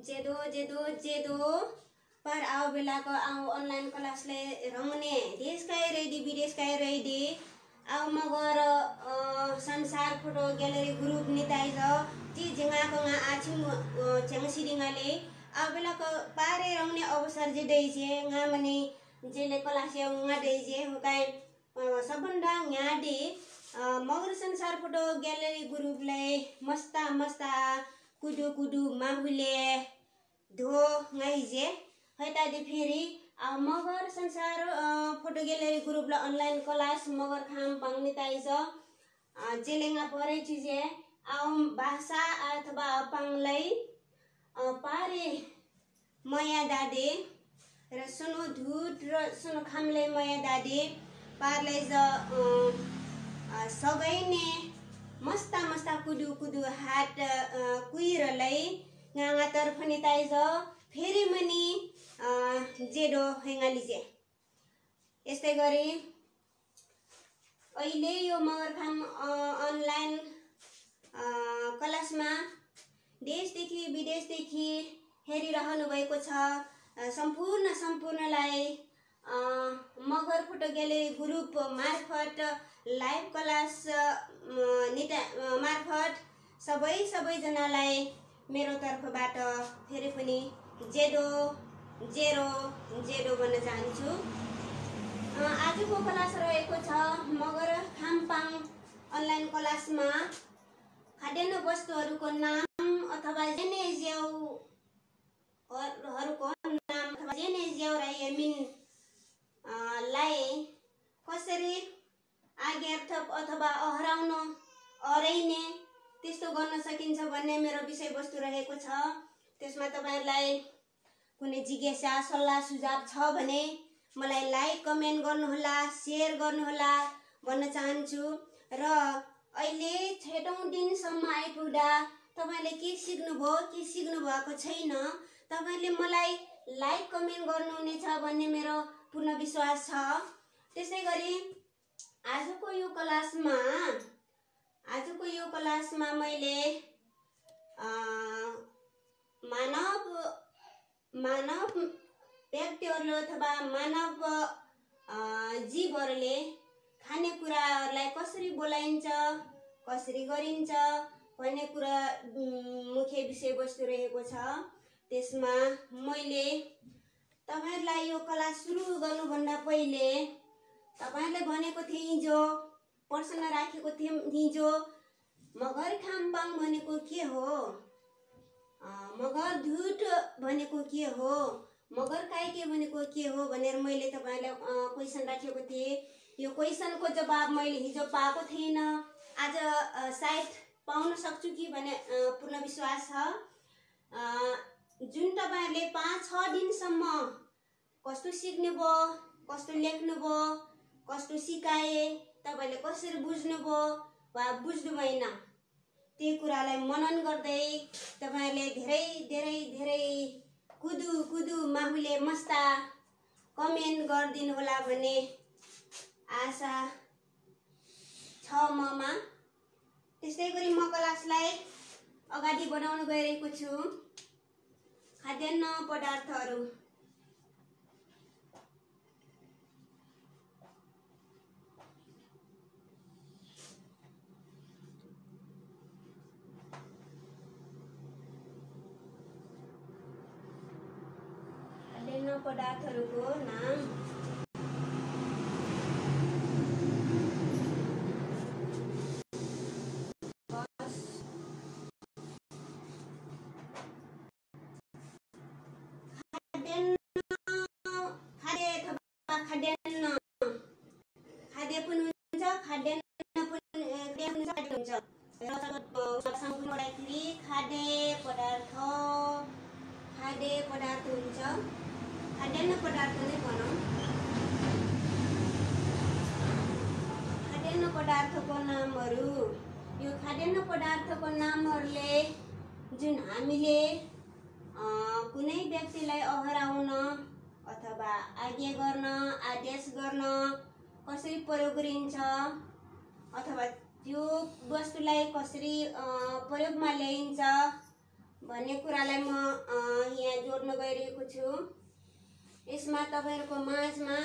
जेदो जेदो जेदो पर आओ बेला को आओ online class ले रमने देश का रेडी विदेश का रेडी आओ मगर संसार फोटो गैलरी ग्रुप निताई जो जी जिंगा को nga आचुम चंग सिरिंगाले आओ बेला को पारे रमने अवसर जे देजे nga मनी जेले class yeah nga देजे होकाय सबंदा nga they Magar संसार फोटो गैलरी ग्रुप ले मस्ता मस्ता कुदु कुदु माहुले धो ngaije हैता दे फेरि मगर संसार फोटो गैलरी ग्रुप ला ऑनलाइन क्लास मगर खाम पांगनी ताइज जेलेंगा परे चीजे आउ भाषा अथवा पांगलाई पारे मया दादे र सुनो धुट र सुनो खामले मया दादे पारले ज सबै ने मस्ता मस्ता कुदु कुदु हात कुइरलै nganga तरफनी ताइज फेरि मनी जेडो हेंगालिजे यस्तै गरी अहिले यो मगर खाम अनलाइन क्लासमा देशदेखि विदेशदेखि हेरिरहनु भएको छ सम्पूर्णलाई मगर फोटो ग्यालेरी ग्रुप मार्फत लाइभ क्लास मार्फत सबैजनालाई मेरो तर्फबाट फेरि पनि जेडो भन्न चाहन्छु। आजको क्लास रहेको छ मगर खामपाङ अनलाइन क्लासमा खाद्यान्न वस्तुहरूको नाम अथवा जेने ज्याउहरूको नाम अथवा जेने ज्याउ रायमिन लाई कसरी आज्ञार्थक अथवा अहराउन अराइने त्यस्तो गर्न सकिन्छ भन्ने मेरो विषयवस्तु रहेको छ। त्यसमा तपाईहरुलाई कुनै जिज्ञासा सल्लाह सुझाव छ भने मलाई लाइक कमेन्ट गर्नुहोला शेयर गर्नुहोला भन्न चाहन्छु। र अहिले 6औं दिनसम्म आइपुग्दा तपाईले के सिक्नुभयो के सिक्नु भएको छैन तपाईले मलाई लाइक कमेन्ट गर्नुहुनेछ भन्ने मेरो पूर्ण विश्वास छ। त्यसैगरी आजको यो क्लासमा मैले मानव व्यक्तिहरुले अथवा मानव जीवहरुले खानेकुराहरुलाई कसरी बोलाइन्छ कसरी गरिन्छ भन्ने कुरा मुख्य विषयवस्तु रहेको छ। त्यसमा मैले तपाईहरुलाई यो क्लास सुरु गर्नुभन्दा पहिले तपाईहरुले भनेको थिए हिजो प्रश्न राखेको थिए हिजो मगर खामपाङ भनेको के हो, मगर धुट भनेको के हो, मगर काइके भनेको के हो भनेर मैले तपाईहरुलाई क्वेशन राखेको थिए। यो क्वेशनको जवाब मैले हिजो पाएको थिएन, आज सायद पाउन सक्छु कि भन्ने पूर्ण विश्वास छ। जुन तपाईहरुले 5-6 दिनसम्म कस्तो सिक्नुभयो कस्तो लेख्नुभयो कस्तो सिकाए तपाईले कसरी बुझ्नुभयो वा बुझ्नु भएन त्यो कुरालाई मनन गर्दै तपाईहरुले धेरै कुदु माहुले मस्ता कमेन्ट गर्दिनु होला भन्ने आशा छ ममा। त्यसै गरी म क्लासलाई अगाडि बढाउन गइरहेको छु। खाद्यान्न पदार्थहरु पदार्थहरुको नाम खाद्य पनि हुन्छ खाद्यान्न पनि हुन्छ। खाद्य पदार्थ हुन्छ खाद्यान्न पदार्थ नै भनौं। खाद्यान्न पदार्थको नामहरु यो खाद्यान्न पदार्थको नामहरुले जुन हामीले कुनै व्यक्तिलाई अहराउन अथवा आज्ञा गर्न आदेश गर्न कसरी प्रयोग गरिन्छ अथवा त्यो वस्तुलाई कसरी प्रयोगमा ल्याइन्छ भन्ने कुरालाई म यहाँ जोड्न गइरहेको छु। यसमा तपाईहरुको माझमा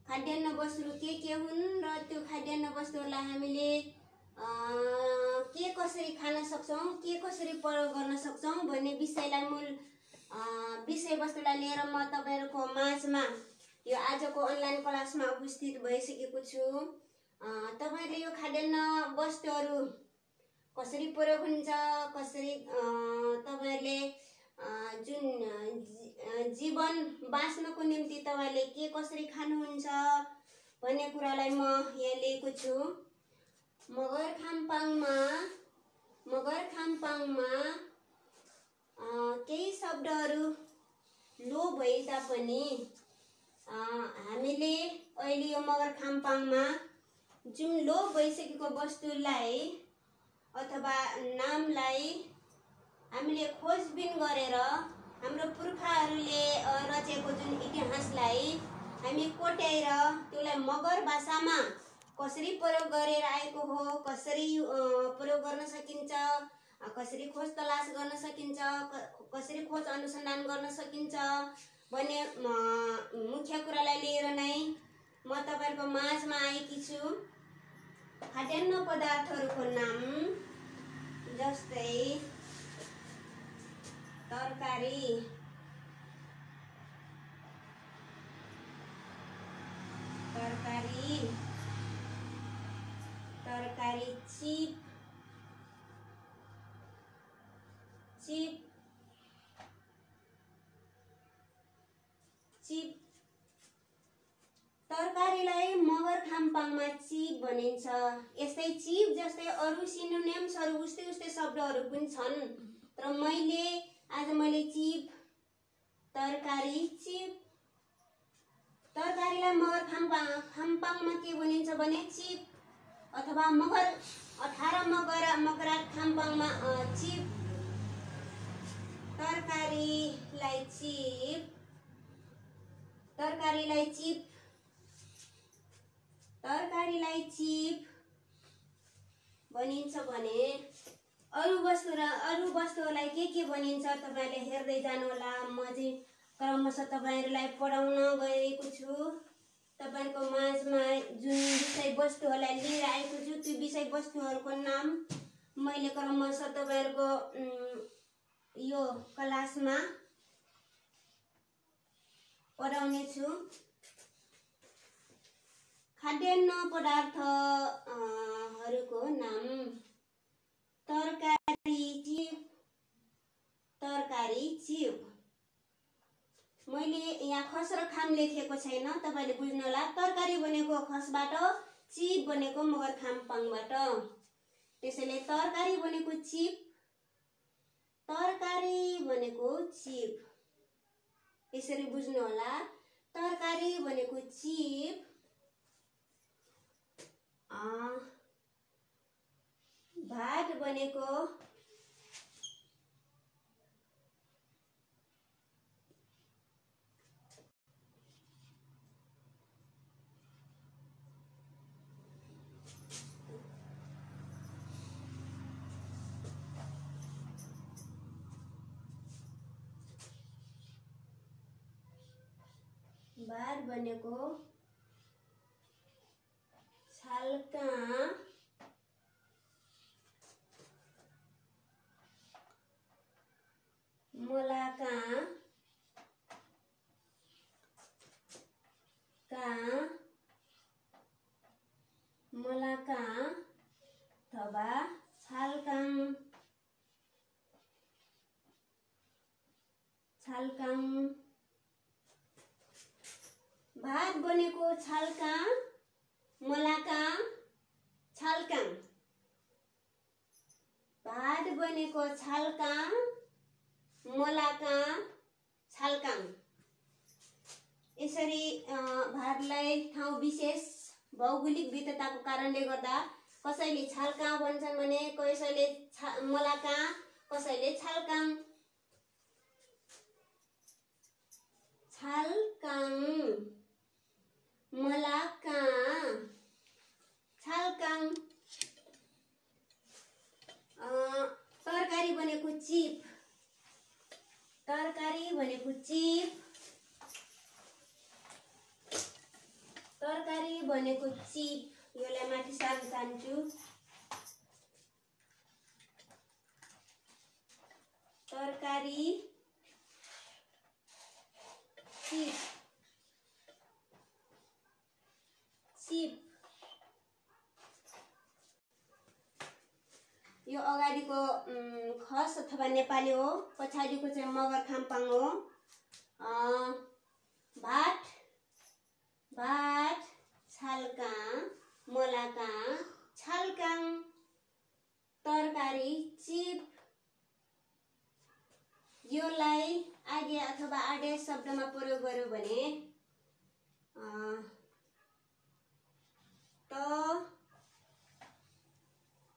खाद्यान्न वस्तुहरू के हुन् र त्यो खाद्यान्न वस्तुहरूलाई हामीले के कसरी खान सक्छौं, के कसरी प्रयोग गर्न सक्छौं भन्ने विषयलाई मूल विषयवस्तुलाई लिएर म तपाईहरुको माझमा यो आजको अनलाइन क्लासमा उपस्थित भइसकेको छु। तपाईहरुले यो खाद्यान्न वस्तुहरू कसरी प्रयोग हुन्छ, कसरी तपाईहरुले जुन जीवन बाँच्नको निम्ति तपाईले के कसरी खानुहुन्छ भन्ने कुरालाई म यहाँ लिएको छु। मगर खाम्पाङमा केही शब्दहरू लो भए तापनि हामीले अहिले यो मगर खाम्पाङमा जुन लो भइसकेको वस्तुलाई अथवा नामलाई हामीले खोजबिन गरेर हाम्रो पुर्खाहरूले रचेको जुन इतिहासलाई हामी कोट्याएर त्यसलाई मगर भाषामा कसरी प्रयोग गरेर आएको हो, कसरी प्रयोग गर्न सकिन्छ, कसरी खोज तलास गर्न सकिन्छ, कसरी खोज अनुसन्धान गर्न सकिन्छ भन्ने मुख्य कुरालाई लिएर नै म तपाईहरुको माझमा आएकी छु। खाद्यान्न पदार्थहरूको नाम जस्तै तरकारी, चिप, तरकारीलाई मगर खाम्पाङमा चिप भनिन्छ। यस्तै चिप जस्तै अरु सिनोनिम्सहरू उस्तै शब्दहरू पनि छन्, तर मैले चिप, तरकारी, चिप, तरकारीलाई मगर खाम्पाङमा के भनिन्छ भने चिप अथवा मगर 18 मगरा खाम्पाङमा चिप, तरकारीलाई चिप भनिन्छ भने अरु वस्तुहरूलाई के भनिन्छ तपाईले हेर्दै जानु होला। म चाहिँ क्रमशः तपाईहरुलाई पढाउन गएको छु। तपाईहरुको माझमा जुन विषयवस्तुहरूलाई लिएर आएको छु त्यो विषयवस्तुहरूको नाम मैले क्रमशः तपाईहरुको यो क्लासमा पढाउने छु। खाद्यान्न पदार्थहरूको नाम तरकारी चिप। मैले यहाँ खस र खाम लेखेको छैन, तपाईले बुझ्नु होला। तरकारी भनेको खसबाट, चिप भनेको मगर खाम्पाङबाट। त्यसैले तरकारी भनेको चिप, यसरी बुझ्नु होला। तरकारी भनेको चिप, भात भनेको छाल्का, मलाका, अथवा छाल्काङ। भात बनेको छाल्का, मलाका, छाल्काङ। भात बनेको छाल्का, मलाका, छाल्काङ। यसरी भातलाई ठाउँ विशेष भौगोलिक विधताको कारणले गर्दा कसैले छाल्का भन्छन् भने कसैले मलाका, कसैले छाल्काङ। मलाका, छाल्काङ। तरकारी बनेको बनेको चिप, तरकारी बनेको चिप, यसलाई माथि सार्न चाहन्छु। तरकारी चिप, चिप। यो अगाडिको खस अथवा नेपाली हो, पछाडिको चाहिँ मगर खाम्पाङ हो। भात, भात, छालकाँ, मलाकाँ, छालकाङ, तरकारी चिप। योलाई आगे अथवा आदेश शब्दमा प्रयोग गर्यो भने त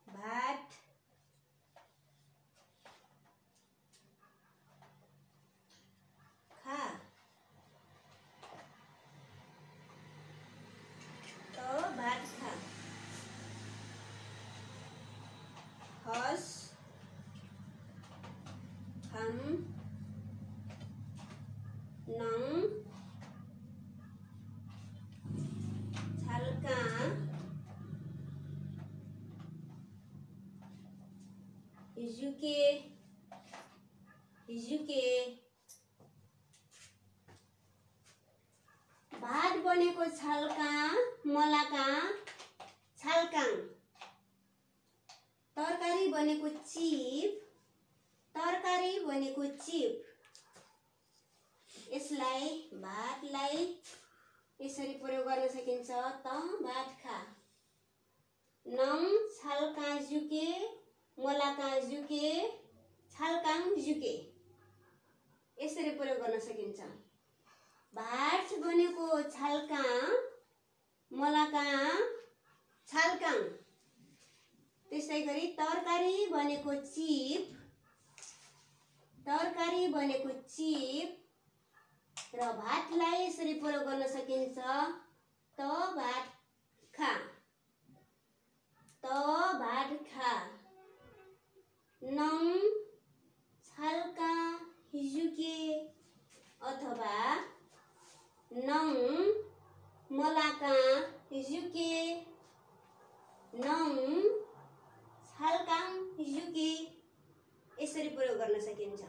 भात खा, त भात खा। खस, खाम, नङ, छालकाँ, जुके, जुके। भात बनेको छालकाँ, मलाकाँ, छालकाङ। तरकारी बनेको चिप, तरकारी बनेको चिप। यसलाई भातलाई यसरी प्रयोग गर्न सकिन्छ। त भात खा, नङ, छालकाँ जुके, मलाकाँ जुके, छालकाङ जुके। यसरी प्रयोग गर्न सकिन्छ। भात बनेको छालकाँ, मलाकाँ, छालकाङ। त्यसै गरी तरकारी बनेको चिप, तरकारी बनेको चिप र भातलाई यसरी प्रयोग गर्न सकिन्छ। त भात खा, त भात खा, नङ, छालकाँ जुके अथवा नङ, मलाकाँ जुके, नङ, छालकाङ जुके। यसरी प्रयोग गर्न सकिन्छ।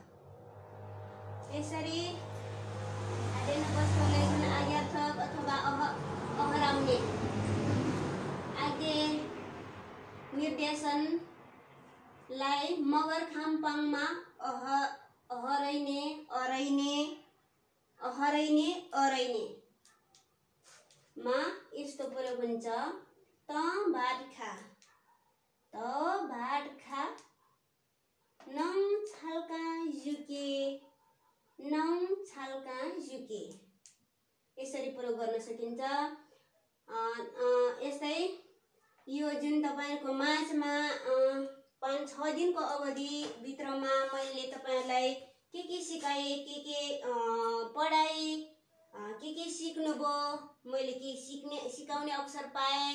यसरी आदेशवस्तुलाई जुन आज्ञार्थक अथवा अहराउने आज्ञा निर्देशनलाई मगर खाम्पाङमा अहरैने, अरैने, अहरैने, अरैने मा यस्तो प्रयोग हुन्छ। त भात खा, त भात खा, नङ, छालकाँ जुके, नङ, छालकाँ जुके। यसरी प्रयोग गर्न सकिन्छ। यस्तै यो जुन तपाईहरुको माझमा 5-6 दिनको अवधिभित्रमा मैले तपाईहरुलाई के सिकाए, के पढाए, के सिक्नुभयो, मैले के सिकाउने अवसर पाए,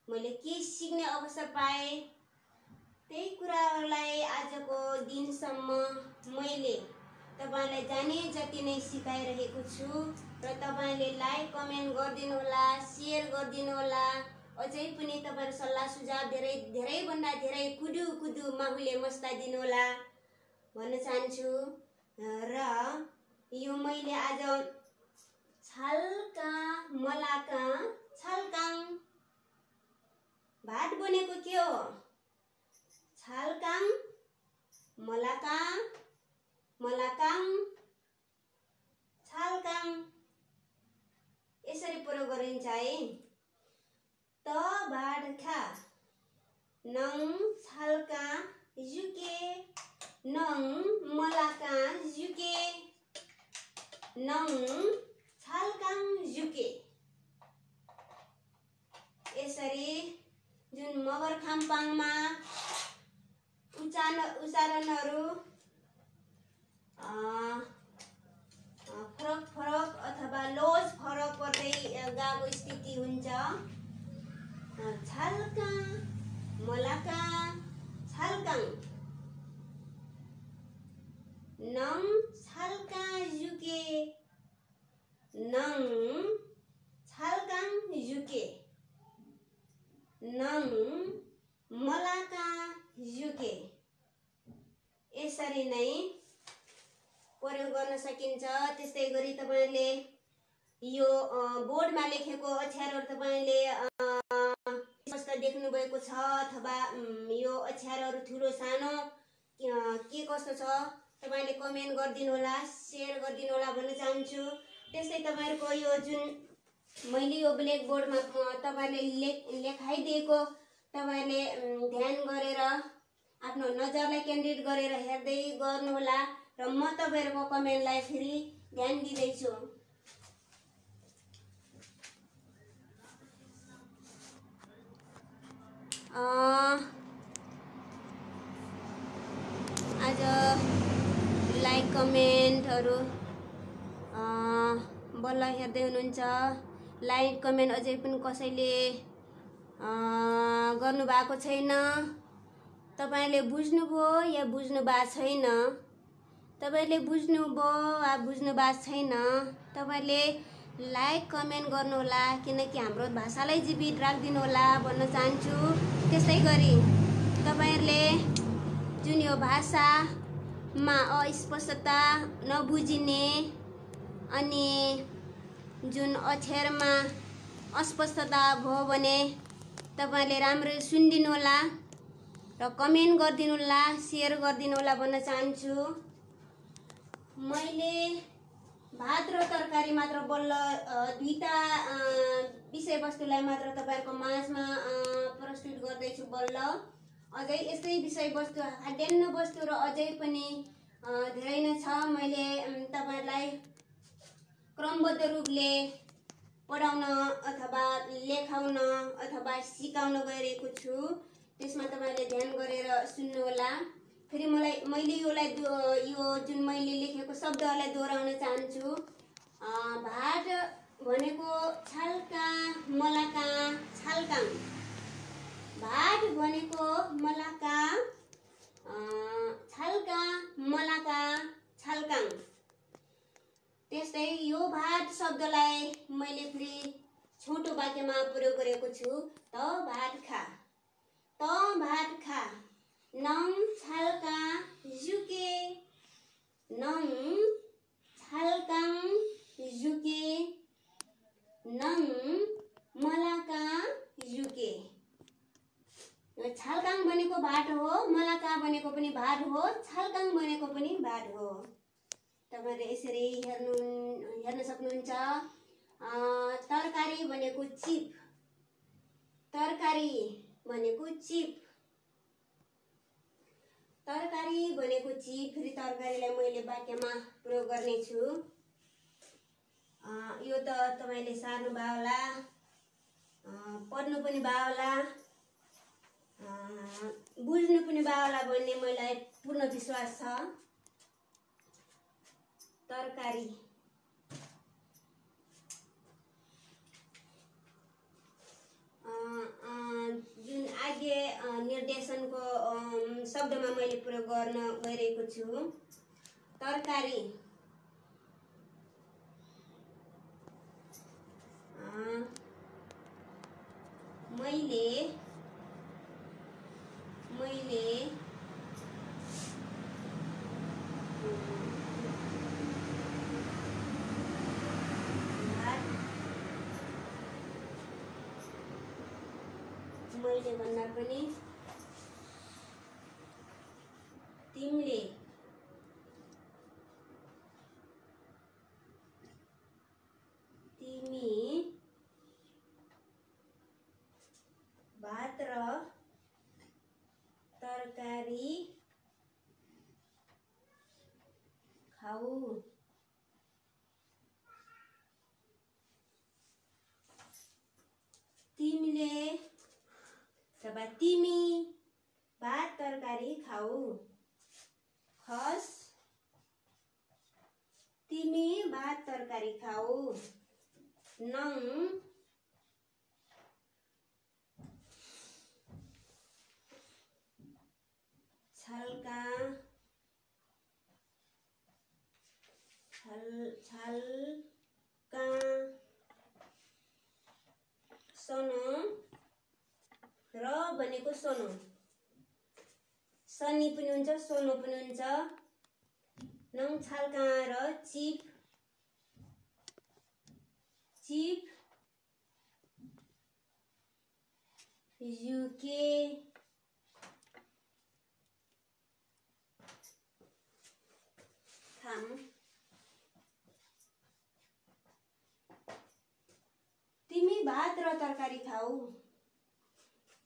मैले के सिक्ने अवसर पाए, त्यही कुराहरूलाई आजको दिनसम्म मैले तपाईलाई जाने जति नै सिकाइरहेको छु र तपाईले लाइक कमेन्ट गरिदिनु होला, शेयर गरिदिनु होला। अझै पनि तपाईहरु सल्लाह सुझाव धेरै भन्दा धेरै कुदु माहुले मस्ता दिनु होला भन्न चाहन्छु। र यो मैले आज छालकाँ, मलाकाँ, छालकाङ। भात बनेको के हो? छालकाङ, मलाकाँ, मलाकाङ, छालकाङ। यसरी प्रयोग गरिन्छ है। त भात खा, नङ, छालकाँ जुके, नङ, मलाकाँ जुके, नङ, छालकाङ जुके। यसरी जुन मगर खाम्पाङमा उच्चारणहरू फरक अथवा लोज फरक पर्दै गएको स्थिति हुन्छ। छालकाँ, मलाकाँ, छालकाङ, नङ, छालकाँ जुके, नङ छालकाङ युके, नङ मलाका युके। यसरी नै प्रयोग गर्न सकिन्छ। त्यस्तै गरी तपाईले यो बोर्डमा लेखेको अक्षरहरू तपाईले स्पष्ट देख्नु भएको छ अथवा यो अक्षरहरू ठुलो सानो के कस्तो छ तपाईले कमेन्ट गरिदिनु होला, शेयर गरिदिनु होला भन्न चाहन्छु। त्यस्तै तपाईहरुको यो जुन मैले यो ब्ल्याक बोर्डमा तपाईले लेखाइदिएको तपाईले ध्यान गरेर आफ्नो नजरलाई केन्द्रित गरेर हेर्दै गर्नु होला र म तपाईहरुको कमेन्टलाई फेरि ध्यान दिँदै छु। आज लाइक कमेन्टहरु बल्ल हेर्दै हुनुहुन्छ। लाइक कमेन्ट अझै पनि कसैले गर्नु भएको छैन। तपाईले बुझ्नुभयो या बुझ्नु भएको छैन? तपाईले बुझ्नुभयो वा बुझ्नु भएको छैन? तपाईले लाइक कमेन्ट गर्नु होला किनकि हाम्रो भाषालाई जीवित राख्दिनु होला भन्न चाहन्छु। त्यसै गरी तपाईहरुले जुन यो भाषामा अस्पष्टता नबुझिने अनि जुन अक्षरमा अस्पष्टता भयो भने तपाईले राम्ररी सुनिदिनु होला र कमेन्ट गरिदिनु होला, शेयर गरिदिनु होला भन्न चाहन्छु। मैले भात र तरकारी मात्र बल्ल दुईटा विषयवस्तुलाई मात्र तपाईहरुको माझमा प्रस्तुत गर्दैछु बल्ल। अझै यस्तै विषयवस्तु खाद्यान्न वस्तु र अझै पनि धेरै नै छ। मैले तपाईहरुलाई क्रमबद्ध रूपले पढाउन अथवा लेखाउन अथवा सिकाउन गइरहेको छु। त्यसमा तपाईले ध्यान गरेर सुन्नु होला। फेरि मैले यो जुन मैले लेखेको शब्दहरूलाई दोहोऱ्याउन चाहन्छु। भात भनेको छालका मलाका छालकाङ, भात भनेको मलाका छालका मलाका छालकाङ। त्यस्तै यो भात शब्दलाई मैले फेरि छोटो वाक्यमा प्रयोग गरेको छु। त भात खा, त भात खा, नङ छालका युके, नङ छालकाङ युके, नङ मलाका युके। छालकाङ भनेको भात हो, मलाका भनेको पनि भात हो, छालकाङ भनेको पनि भात हो। तपाईले यसरी हेर्न सक्नुहुन्छ। तरकारी भनेको चिप, तरकारी भनेको चिप, तरकारी भनेको चिप। फेरि तरकारीलाई मैले वाक्यमा प्रयोग गर्ने छु। यो त तपाईले सार्नु भयो होला, पढ्नु पनि भयो होला, बुझ्नु पनि भयो होला भन्ने मलाई पूर्ण विश्वास छ। तरकारी जुन आज्ञा निर्देशनको शब्दमा मैले प्रयोग गर्न गइरहेको छु। तरकारी मैले मैले भन्दा पनि तिमीले, तिमी भात र तरकारी खाऊ। तिमीले अथवा तिमी भात तरकारी खाऊ। खस तिमी भात तरकारी खाऊ। नङ छालका छाल का सोनो र भनेको सोनो सनी पनि हुन्छ सोनो पनि हुन्छ नङ छालका र चिप चिप युके थाम तिमी भात र तरकारी खाऊ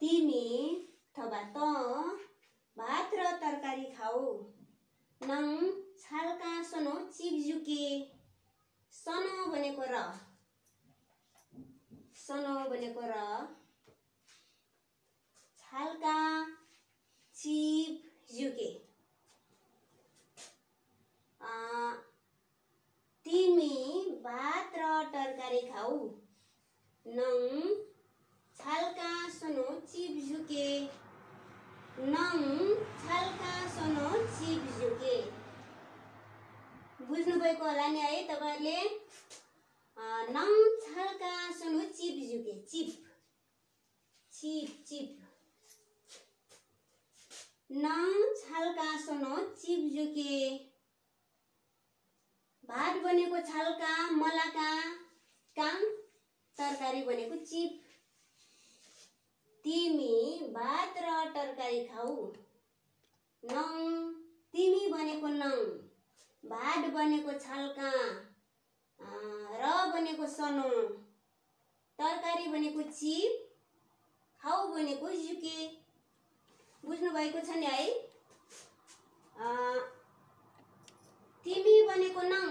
तिमी अथवा त भात र तरकारी खाऊ नङ छालका सोनो चिप्जुके सनो भनेको र सनो भनेको र छालका चिप्जुके तिमी भात र तरकारी खाऊ नङ छालका सोनो चिप्जुके नङ छालका सोनो चिप्जुके बुझ्नुभएको होला नि है तपाईहरुले नङ छालका सोनो चिप्जुके चिप चिप चिप नङ छालका सोनो चिप्जुके भात बनेको छालका मलाका काङ तरकारी बनेको चिप तिमी भात र तरकारी खाऊ नङ तिमी बनेको नङ भात बनेको छालका र बनेको सनो तरकारी बनेको चिप खाऊ बनेको जुके बुझ्नु भएको छ नि है तिमी बनेको नङ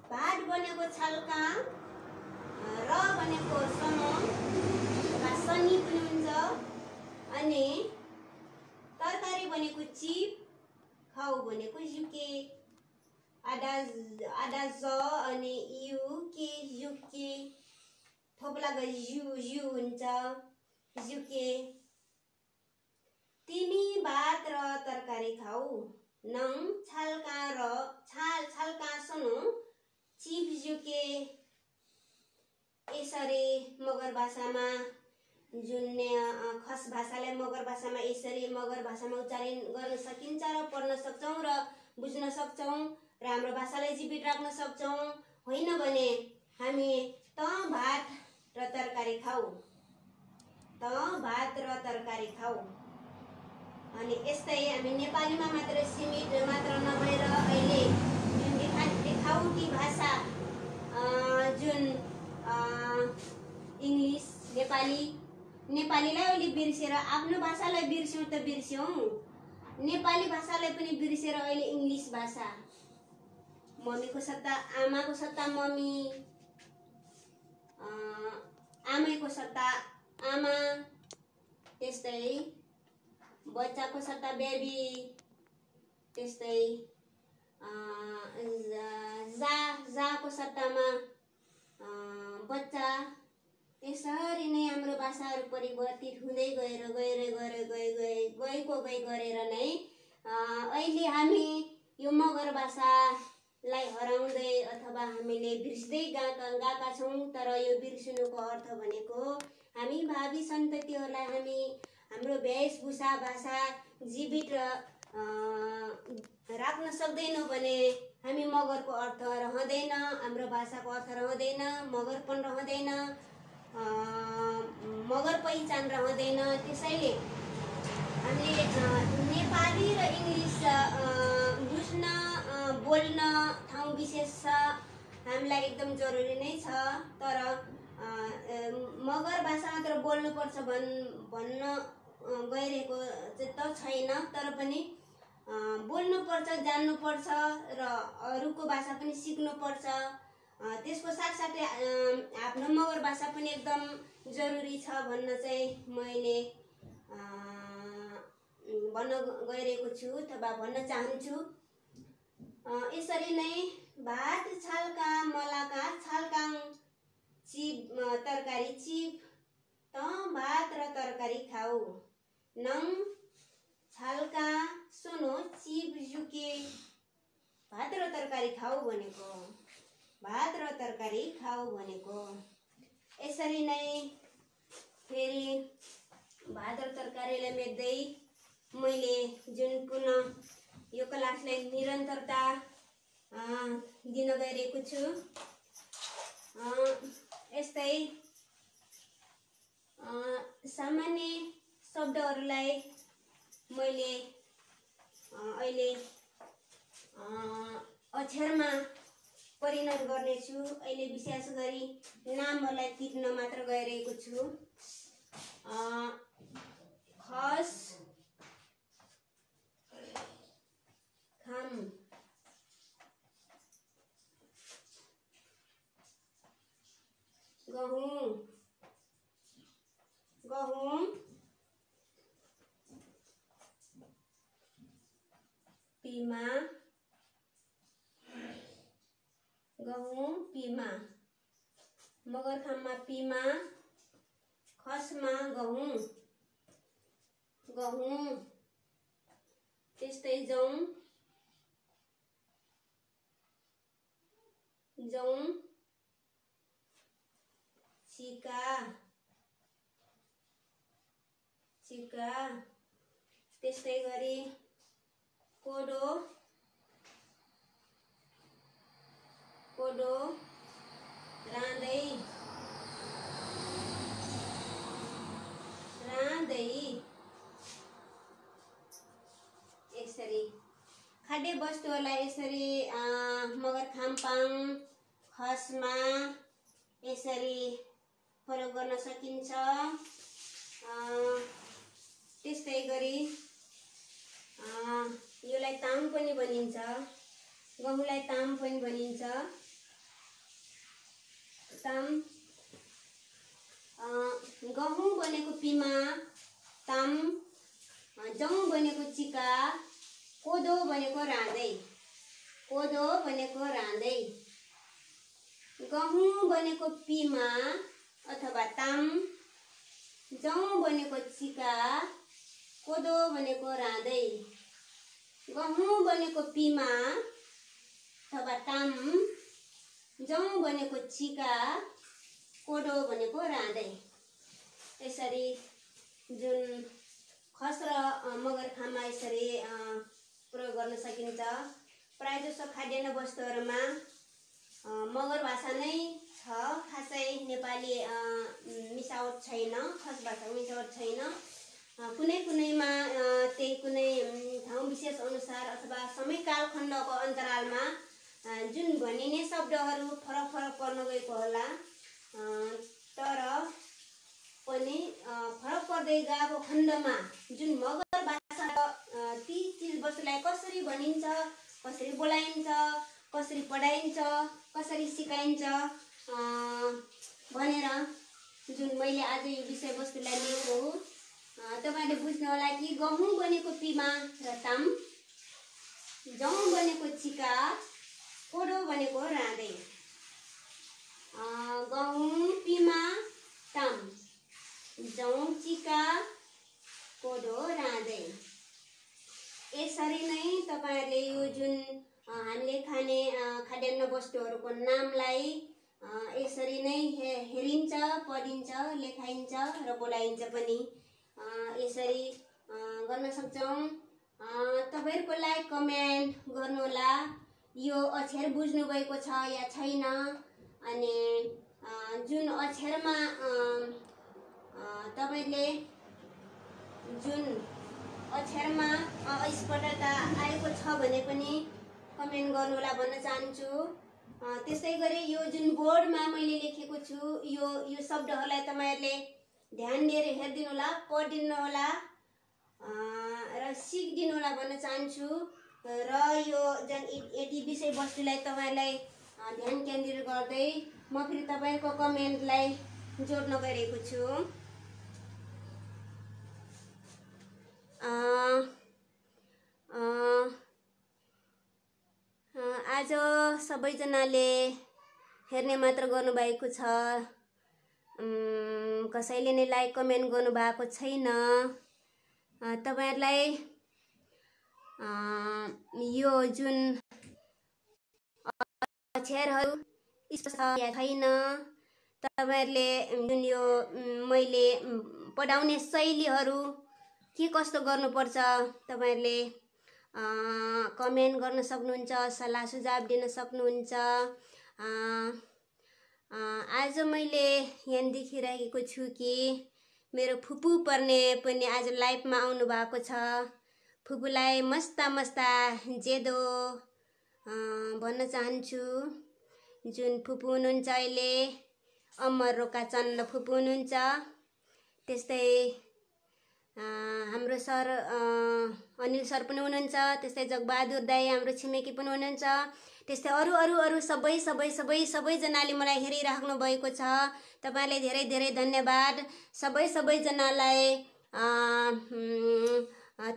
भात बनेको छालका र बनेको सनो सनी पनि हुन्छ अनि तरकारी बनेको चिप खाऊ भनेको जुके आधा ज अनि यु के जुके थोप्ला गरी यु हुन्छ जुके तिमी भात र तरकारी खाऊ नङ छालका सोनो चिप जुके यसरी मगर भाषामा जुन खस भाषालाई मगर भाषामा यसरी मगर भाषामा उच्चारण गर्न सकिन्छ र पढ्न सक्छौं र बुझ्न सक्छौं र हाम्रो भाषालाई जीवित राख्न सक्छौं होइन भने हामी त भात र तरकारी खाऊ त भात र तरकारी खाऊ अनि यस्तै हामी नेपालीमा मात्र सीमित मात्र नभएर अहिले जुन देखाउटी भाषा जुन इंग्लिश नेपालीलाई अहिले बिर्सेर आफ्नो भाषालाई बिर्स्यौं त बिर्स्यौं नेपाली भाषालाई पनि बिर्सेर अहिले इंग्लिश भाषा मम्मीको सट्टा आमाको सट्टा मम्मी आमैको सट्टा आमा त्यस्तै बच्चाको सट्टा बेबी त्यस्तै जाको सट्टामा बच्चा यसरी नै हाम्रो भाषाहरू परिवर्तित हुँदै गरेर नै अहिले हामी यो मगर भाषालाई हराउँदै अथवा हामीले बिर्स्दै गएका छौं तर यो बिर्सिनुको अर्थ भनेको हामी भावी सन्ततिहरूलाई हामी हाम्रो वेशभूषा भाषा जीवित राख्न सक्दैनौं भने हामी मगरको अर्थ रहँदैन हाम्रो भाषाको अर्थ रहँदैन मगरपन रहँदैन मगर पहिचान रहँदैन त्यसैले हामीले नेपाली र इंग्लिश बुझ्न बोल्न ठाउँ विशेष छ हामीलाई एकदम जरुरी नै छ तर मगर भाषा मात्र बोल्नु पर्छ भन्न गइरहेको चाहिँ त छैन तर पनि बोल्नु पर्छ जान्नु पर्छ र अरूको भाषा पनि सिक्नु पर्छ त्यसको साथसाथै आफ्नो मगर भाषा पनि एकदम जरुरी छ भन्न चाहिँ मैले भन्न गइरहेको छु अथवा भन्न चाहन्छु यसरी नै भात छालका मलाका छालकाङ चिप तरकारी चिप त भात र तरकारी खाऊ नङ छालका सोनो चिप जुके भात र तरकारी खाऊ भनेको भात र तरकारी खाऊ भनेको। यसरी नै फेरि भात र तरकारीलाई मेट्दै मैले जुन पुनः यो क्लासलाई निरन्तरता दिन गइरहेको छु। यस्तै सामान्य शब्दहरूलाई मैले अहिले अक्षरमा परिणत गर्नेछु। अहिले विशेष गरी नामहरूलाई टिप्न मात्र गइरहेको छु। खस, खाम, गहुँ, गहुँ, पिमा, गहुँ, पिमा, मगरखाममा पिमा, खसमा गहुँ, गहुँ, त्यस्तै जौँ, जौँ, चिका, चिका, त्यस्तै गरी कोदो, कोदो, राँदै, राँदै, यसरी खाद्य वस्तुहरूलाई यसरी मगरखामपाङ खसमा यसरी प्रयोग गर्न सकिन्छ। त्यस्तै गरी योलाई ताम पनि भनिन्छ, गहुँलाई ताम पनि भनिन्छ। ताम, गहुँ भनेको पिमा, ताम, जौँ भनेको चिका, कोदो भनेको राँदै, कोदो भनेको राँदै, गहुँ भनेको पिमा अथवा ताम, जौँ भनेको चिका, कोदो भनेको राँदै, गहुँ भनेको पिमा अथवा ताम, जौँ भनेको चिका, कोदो भनेको राँदै। यसरी जुन खस र मगरखाममा यसरी प्रयोग गर्न सकिन्छ। प्रायःजसो खाद्यान्न वस्तुहरूमा मगर भाषा नै छ, खासै नेपाली मिसावट छैन, खस भाषाको मिसावट छैन। कुनै कुनैमा त्यही कुनै ठाउँ विशेष अनुसार अथवा समय कालखण्डको अन्तरालमा जुन भनिने शब्दहरू फरक फरक पर्न गएको होला, तर पनि फरक पर्दै गएको खण्डमा जुन मगर भाषा ती चिज वस्तुलाई कसरी भनिन्छ, कसरी बोलाइन्छ, कसरी पढाइन्छ, कसरी सिकाइन्छ भनेर जुन मैले आज यो विषयवस्तुलाई लिएको तपाईँले बुझ्नु होला कि गहुँ भनेको पिमा र ताम, जौँ भनेको चिका, कोदो भनेको राँदै। गहुँ, पिमा, ताम, जौँ, चिका, कोदो, राँदै। यसरी नै तपाईँहरूले यो जुन हामीले खाने खाद्यान्न वस्तुहरूको नामलाई यसरी नै हेरिन्छ, पढिन्छ, लेखाइन्छ र बोलाइन्छ पनि। यसरी गर्न सक्छौँ। तपाईँहरूको लाइक कमेन्ट गर्नुहोला, यो अक्षर बुझ्नुभएको छ या छैन, अनि जुन अक्षरमा तपाईँले जुन अक्षरमा अस्पष्टता आएको छ भने पनि कमेन्ट गर्नुहोला भन्न चाहन्छु। त्यसै गरी यो जुन बोर्डमा मैले लेखेको छु यो शब्दहरूलाई तपाईँहरूले ध्यान दिएर हेरिदिनु होला, पढिदिनु होला र सिकिदिनु होला भन्न चाहन्छु। र यो जुन यति विषयवस्तुलाई तपाईँहरूलाई ध्यान केन्द्रित गर्दै म फेरि तपाईँको कमेन्टलाई जोड्न गइरहेको छु। आज सबैजनाले हेर्ने मात्र गर्नुभएको छ, कसैले नै लाइक कमेन्ट गर्नुभएको छैन। तपाईहरुलाई यो जुन अक्षरहरू स्पष्ट या छैन। तपाईहरुले जुन यो मैले पढाउने शैलीहरू के कस्तो गर्नुपर्छ तपाईहरुले कमेन्ट गर्न सक्नुहुन्छ, सल्लाह सुझाव दिन सक्नुहुन्छ। आज मैले यहाँ देखिरहेको छु कि मेरो फुपू पर्ने पनि आज लाइभमा आउनु भएको छ। फुपूलाई मस्ता मस्ता जेदो भन्न चाहन्छु। जुन फुपू हुनुहुन्छ अहिले अमर रोका चन्द फुपू हुनुहुन्छ। त्यस्तै हाम्रो सर अनिल सर पनि हुनुहुन्छ। त्यस्तै जगबहादुर दाई हाम्रो छिमेकी पनि हुनुहुन्छ। त्यस्तै अरू सबैजनाले मलाई हेरिराख्नु भएको छ। तपाईहरुलाई धेरै धेरै धन्यवाद। सबैजनालाई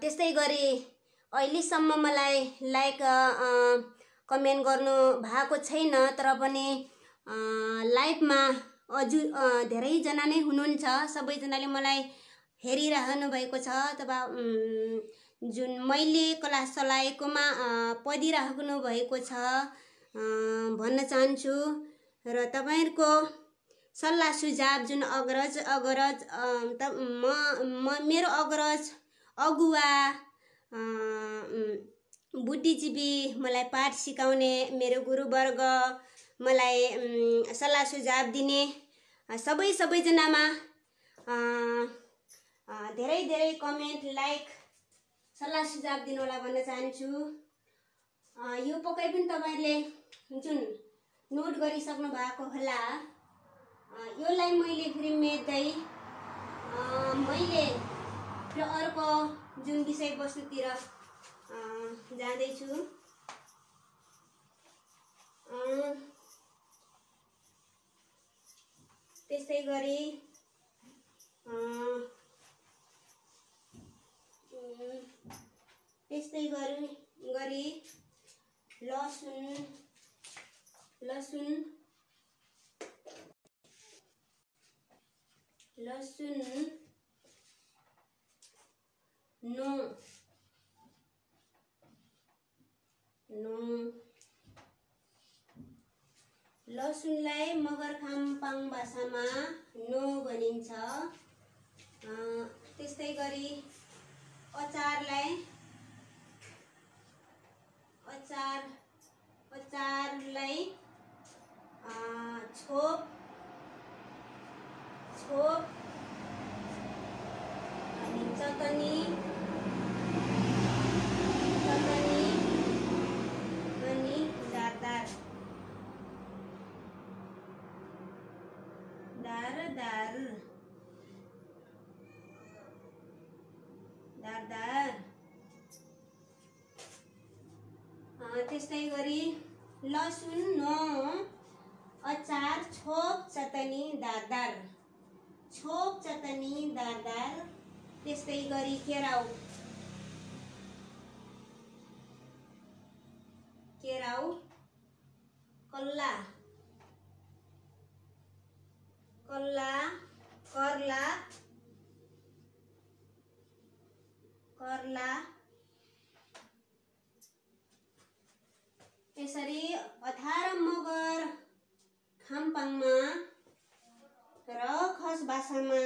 त्यस्तै गरी अहिलेसम्म मलाई लाइक कमेन्ट गर्नु भएको छैन, तर पनि लाइभमा अझै धेरैजना नै हुनुहुन्छ। सबैजनाले मलाई हेरिराख्नु भएको छ। जुन मैले क्लास चलाएकोमा पढिराख्नु भएको छ भन्न चाहन्छु। र तपाईहरुको सल्लाह सुझाव जुन मेरो अग्रज अगुवा बुद्धिजीवी मलाई पाठ सिकाउने मेरो गुरुवर्ग मलाई सल्लाह सुझाव दिने सबैजनामा धेरै धेरै कमेन्ट लाइक सल्लाह सुझाव दिनु होला भन्न चाहन्छु। यो पक्कै पनि तपाईहरुले जुन नोट गरिसक्नु भएको होला। योलाई मैले फेरि मेट्दै मैले अर्को जुन विषयवस्तुतिर जाँदैछु। त्यस्तै गरी लसुनलाई मगर खाम्पाङ भाषामा नो भनिन्छ। त्यस्तै गरी अचारलाई छोप अनि चटनी अनि दार त्यस्तै गरी लसुन नो अचार छोप चटनी दार त्यस्तै गरी केराउ कल्ला कर्ला यसरी 18 मगर खाम्पाङमा र खस भाषामा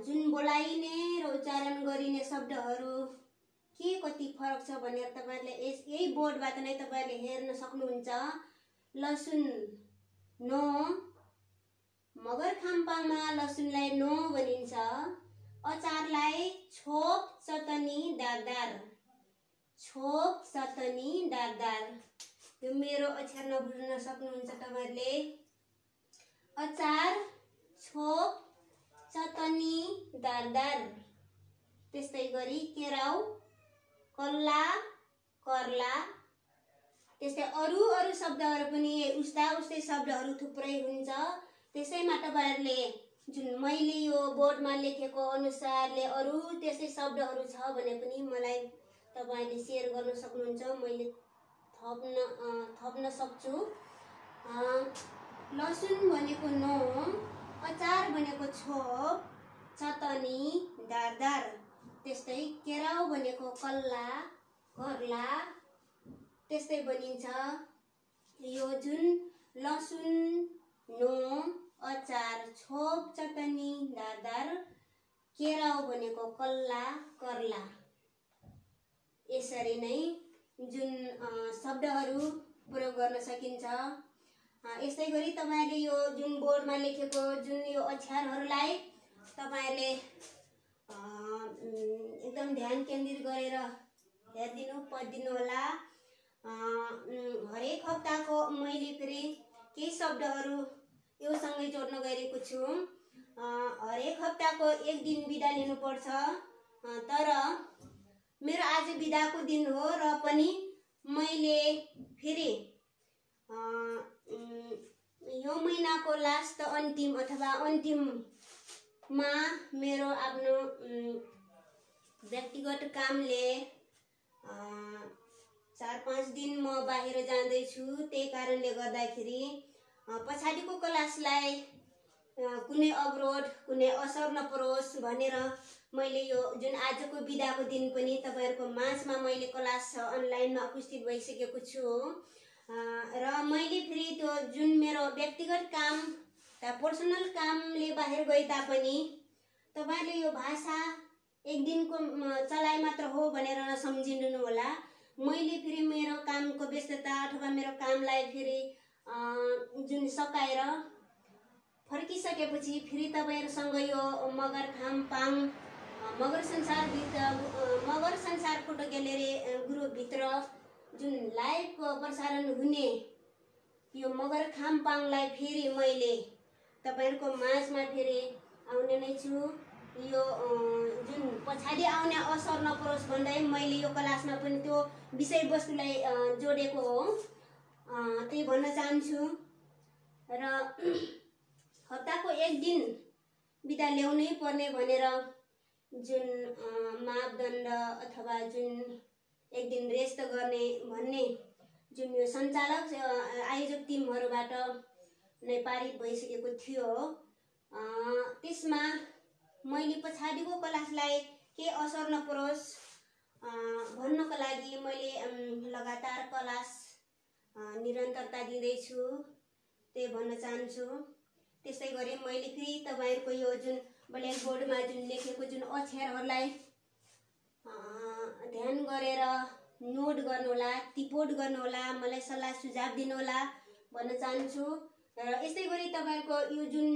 जुन बोलाइने र उच्चारण गरिने शब्दहरू के कति फरक छ भनेर तपाईहरुले यही बोर्डबाट नै तपाईहरुले हेर्न सक्नुहुन्छ। लसुन नो मगर खाम्पाङमा लसुनलाई नो भनिन्छ। अचारलाई छोप चटनी दार यो मेरो अक्षर नबुझ्न सक्नुहुन्छ तपाईहरुले। अचार छोप चटनी दार त्यस्तै गरी केराउ कल्ला कर्ला त्यस्तै अरू शब्दहरू पनि उस्तै शब्दहरू थुप्रै हुन्छ। त्यसैमा तपाईहरुले जुन मैले यो बोर्डमा लेखेको अनुसारले अरू त्यस्तै शब्दहरू छ भने पनि मलाई तपाईहरुले शेयर गर्न सक्नुहुन्छ। मैले थप्न सक्छु। लसुन भनेको नो, अचार भनेको छोप, चटनी दार त्यस्तै केराउ भनेको कल्ला कर्ला त्यस्तै बनिन्छ। यो जुन लसुन नो अचार छोप चटनी दारदार केराउ भनेको कल्ला कर्ला। यसरी नै जुन शब्दहरू प्रयोग गर्न सकिन्छ। यस्तै गरी तपाईहरुले यो जुन बोर्डमा लेखेको जुन यो अक्षरहरूलाई तपाईहरुले एकदम ध्यान केन्द्रित गरेर हेरिदिनु पढिदिनु होला। हरेक हप्ताको मैले फेरि केही शब्दहरू यो सँगै जोड्न गएको छु। हरेक हप्ताको एक दिन बिदा लिनुपर्छ। तर मेरो आज बिदाको दिन हो र पनि मैले फेरि यो महिनाको लास्ट अन्तिम अथवा अन्तिममा मेरो आफ्नो व्यक्तिगत कामले 4-5 दिन म बाहिर जाँदैछु। त्यही कारणले गर्दाखेरि पछाडिको क्लासलाई कुनै अवरोध कुनै असर नपरोस् भनेर मैले यो जुन आजको बिदाको दिन पनि तपाईहरुको माझमा मैले क्लास अनलाइनमा उपस्थित भइसकेको छु। र मैले फेरि त्यो जुन मेरो व्यक्तिगत काम पर्सनल कामले बाहिर गए तापनि तपाईहरुले यो भाषा एक दिनको चलाइ मात्र हो भनेर नसम्झिनु होला। मैले फेरि मेरो कामको व्यस्तता अथवा मेरो कामलाई फेरि जुन सकाएर फर्किसकेपछि फेरि तपाईहरुसँग यो मगर खामपाङ मगर संसार फोटो ग्यालेरी ग्रुपभित्र जुन लाइभ प्रसारण हुने यो मगर खामपाङलाई फेरि मैले तपाईहरुको माझमा फेरि आउने नै छु। यो जुन पछाडि आउने असर नपरोस् भन्दै मैले यो क्लासमा पनि त्यो विषयवस्तुलाई जोडेको हो। त्यही भन्न चाहन्छु। र हप्ताको एक दिन बिदा ल्याउनै पर्ने भनेर जुन मापदण्ड अथवा जुन एक दिन रेस्ट गर्ने भन्ने जुन यो सञ्चालक आयोजक टिमहरुबाट नै पारित भइसकेको थियो। त्यसमा मैले पछाडिको क्लासलाई के असर नपरोस् भन्नको लागि मैले लगातार क्लास निरन्तरता दिँदैछु। त्यही भन्न चाहन्छु। त्यसै गरी मैले फेरि तपाईहरुको यो जुन ब्ल्याक बोर्डमा जुन लेखेको जुन अक्षरहरूलाई ध्यान गरेर नोट गर्नुहोला, टिपोट गर्नुहोला, मलाई सल्लाह सुझाव दिनुहोला भन्न चाहन्छु। र यस्तै गरी तपाईहरुको यो जुन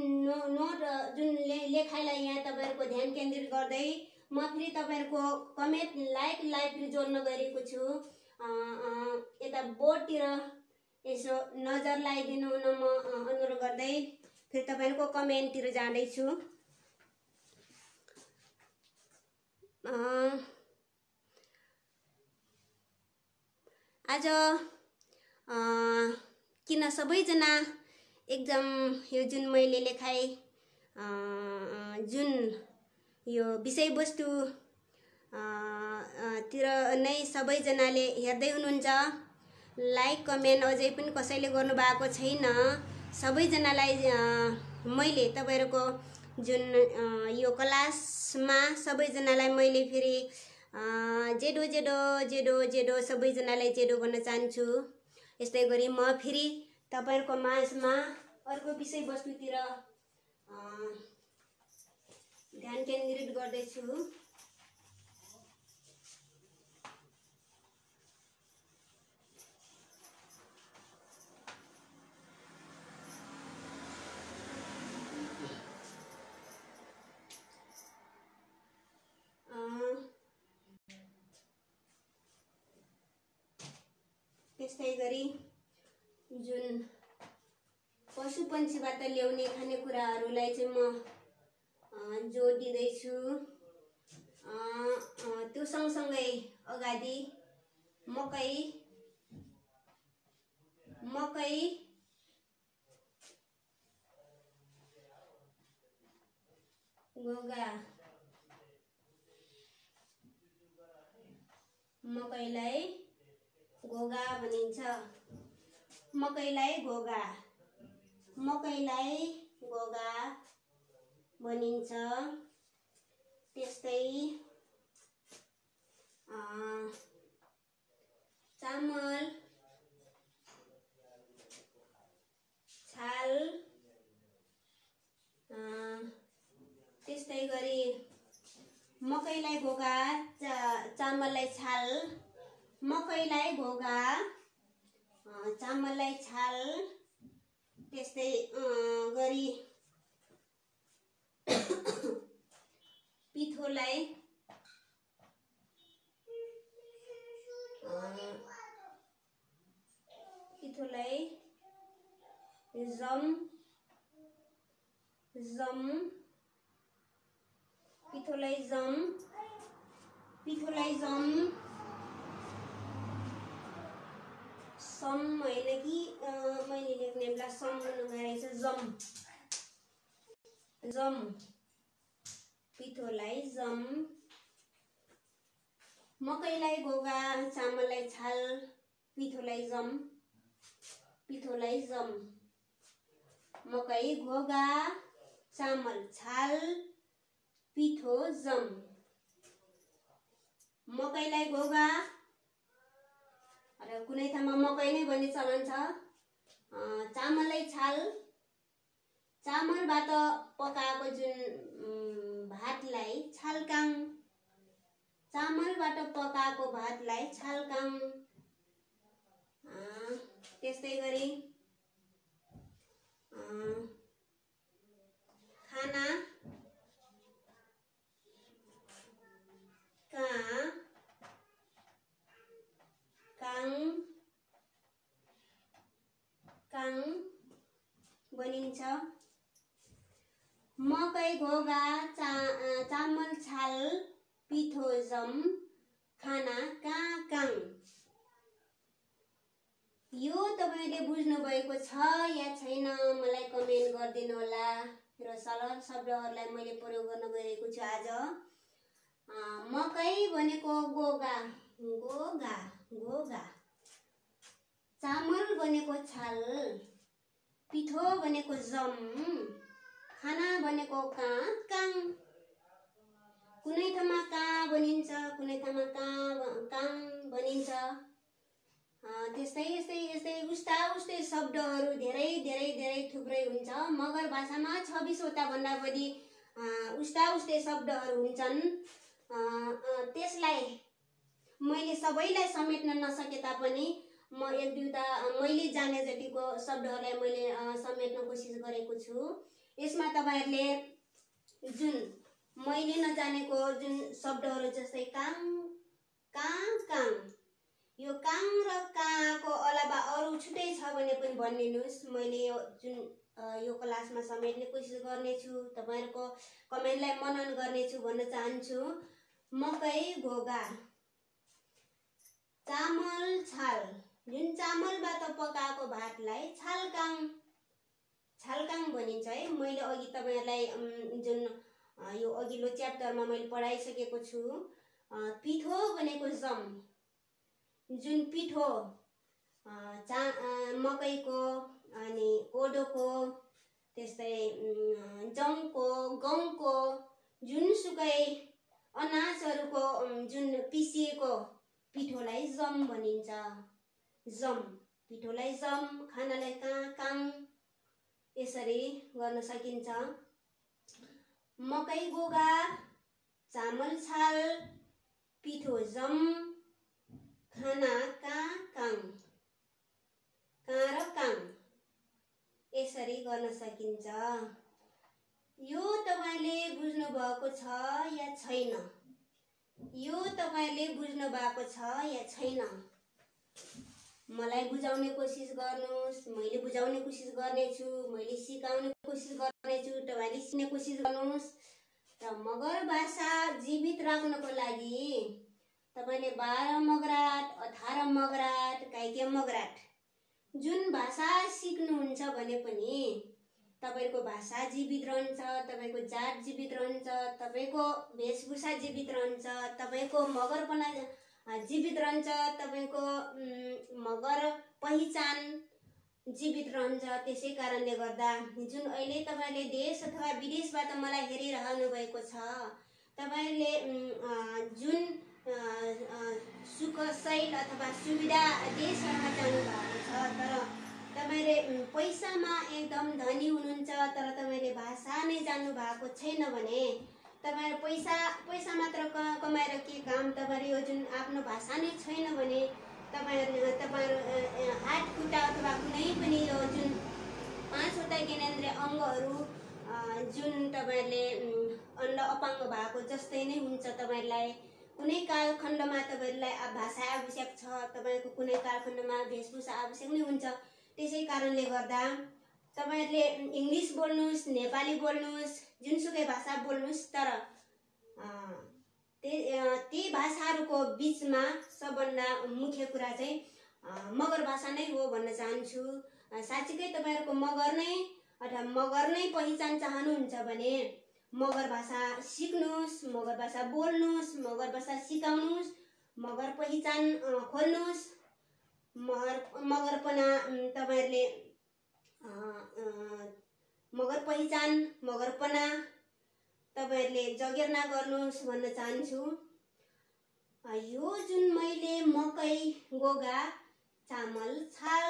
नोट जुन लेखाइलाई यहाँ तपाईहरुको ध्यान केन्द्रित गर्दै म फेरि तपाईहरुको कमेन्ट लाइक फेरि जोड्न गएको छु। यता बोर्डतिर यसो नजर लगाइदिनु हुन म अनुरोध गर्दै फेरि तपाईहरुको कमेन्टतिर जाँदैछु। आज किन सबैजना एकदम यो जुन मैले लेखाए जुन यो विषयवस्तु तिर नै सबैजनाले हेर्दै हुनुहुन्छ। लाइक कमेन्ट अझै पनि कसैले गर्नु भएको छैन। सबैजनालाई मैले तपाईहरुको जुन यो क्लासमा सबैजनालाई मैले फेरि जेडो जेडो जेडो जेडो सबैजनालाई जेडो भन्न चाहन्छु। यस्तै गरी म फेरि तपाईहरुको माझमा अर्को विषयवस्तुतिर ध्यान केन्द्रित गर्दैछु। त्यस्तै गरी जुन पशु पन्छीबाट ल्याउने खानेकुराहरूलाई चाहिँ म जोड दिँदैछु। त्यो सँगसँगै अगाडि मकै घोगा मकैलाई घोगा भनिन्छ। मकैलाई घोगा भनिन्छ। त्यस्तै चामल चामललाई छाल, मकैलाई घोगा, चामललाई छाल, त्यस्तै गरी पिठोलाई जम, पिठोलाई जम सम होइन कि मैले लेख्ने बेला सम हुनुहुँदो रहेछ, जम पिठोलाई जम, मकैलाई घोगा, चामललाई छाल, पिठोलाई जम, मकै घोगा, चामल छाल, पिठो जम, मकैलाई घोगा, र कुनै ठाउँमा मकै नै भन्ने चलन छ। चामललाई छाल, चामलबाट पकाएको जुन भातलाई छालकाङ, चामलबाट पकाएको भातलाई छालकाङ। त्यस्तै गरी खाना काङ बनिन्छ। मकै घोगा, चामल छाल, पिठो जम, खाना काङ। यो तपाईले बुझ्नु भएको छ या छैन मलाई कमेन्ट गरिदिनु होला। र सरल शब्दहरूलाई मैले प्रयोग गर्न गएको छु आज। मकै भनेको गोगा, चामल भनेको छाल, पिठो भनेको जम, खाना भनेको काङ। कुनै ठाउँमा का बनिन्छ, कुनै ठाउँमा काङ बनिन्छ। त्यस्तै उस्तै शब्दहरू धेरै थुप्रै हुन्छ। मगर भाषामा 26 वटा भन्दा बढी उस्तै शब्दहरू हुन्छन्। त्यसलाई मैले सबैलाई समेट्न नसके तापनि म एक दुईवटा मैले जाने जतिको शब्दहरूलाई मैले समेट्न कोसिस गरेको छु। यसमा तपाईहरुले जुन मैले नजानेको जुन शब्दहरू जस्तै काङ, यो काङ र काको अलावा अरू छुट्टै छ भने पनि भनिदिनुस्। मैले यो क्लासमा समेट्ने कोसिस गर्नेछु, तपाईहरुको कमेन्टलाई मनन गर्नेछु भन्न चाहन्छु। मकै घोगा, चामल छाल, जुन चामलबाट पकाएको भातलाई छालकाङ भनिन्छ है। मैले अघि तपाईहरुलाई जुन यो अघिल्लो च्याप्टरमा मैले पढाइसकेको छु। पिठो भनेको जम, जुन पिठो मकैको अनि कोदोको त्यस्तै जौको, गहुँको जुनसुकै अनाजहरूको जुन पिसिएको पिठोलाई जम भनिन्छ। पिठोलाई जम, खानालाई काङ, यसरी गर्न सकिन्छ। मकै गोगा, चामल छाल, पिठो जम, खाना काङ, यसरी गर्न सकिन्छ। यो तपाईले बुझ्नु भएको छ या छैन? मलाई बुझाउने कोसिस गर्नुस्, मैले बुझाउने कोसिस गर्नेछु, मैले सिकाउने कोसिस गर्नेछु, तपाईले सिक्ने कोसिस गर्नुस्। र मगर भाषा जीवित राख्नको लागि तपाईले 12 मगराट, 18 मगराट, काइके मगराट जुन भाषा सिक्नुहुन्छ भने पनि तपाईको भाषा जीवित रहन्छ, तपाईको जात जीवित रहन्छ, तपाईको वेशभूषा जीवित रहन्छ, तपाईको मगरपना जीवित रहन्छ, तपाईको मगर पहिचान जीवित रहन्छ। त्यसै कारणले गर्दा जुन अहिले तपाईले देश अथवा विदेशबाट मलाई हेरिरहनु भएको छ, तपाईले जुन सुखशैल अथवा सुविधा देशहरूमा जानु भएको छ, तर तपाईले पैसामा एकदम धनी हुनुहुन्छ, तर तपाईले भाषा नै जान्नु भएको छैन भने तपाईहरु पैसा पैसा मात्र कमाएर के काम। तपाईहरु यो जुन आफ्नो भाषा नै छैन भने तपाईहरु हात खुट्टा अथवा कुनै पनि यो जुन पाँचवटा ज्ञानेन्द्रिय अङ्गहरू जुन तपाईहरुले अन्ध अपाङ्ग भएको जस्तै नै हुन्छ। तपाईहरुलाई कुनै कालखण्डमा तपाईहरुलाई भाषा आवश्यक छ, तपाईको कुनै कालखण्डमा वेशभूषा आवश्यक नै हुन्छ। त्यसै कारणले गर्दा तपाईहरुले इंग्लिश बोल्नुस्, नेपाली बोल्नुस्, जुनसुकै भाषा बोल्नुस्, तर ती भाषाहरूको बीचमा सबभन्दा मुख्य कुरा चाहिँ मगर भाषा नै हो भन्न चाहन्छु। साच्चै तपाईहरुको मगर नै अथवा मगर नै पहिचान चाहनुहुन्छ भने मगर भाषा सिक्नुस्, मगर भाषा बोल्नुस्, मगर भाषा सिकाउनुस्, मगर पहिचान खोल्नुस्। मगरपना तपाईहरुले मगर पहिचान, मगरपना तपाईहरुले जगेर्ना गर्नुस् भन्न चाहन्छु। यो जुन मैले मकै, गोगा, चामल, छाल,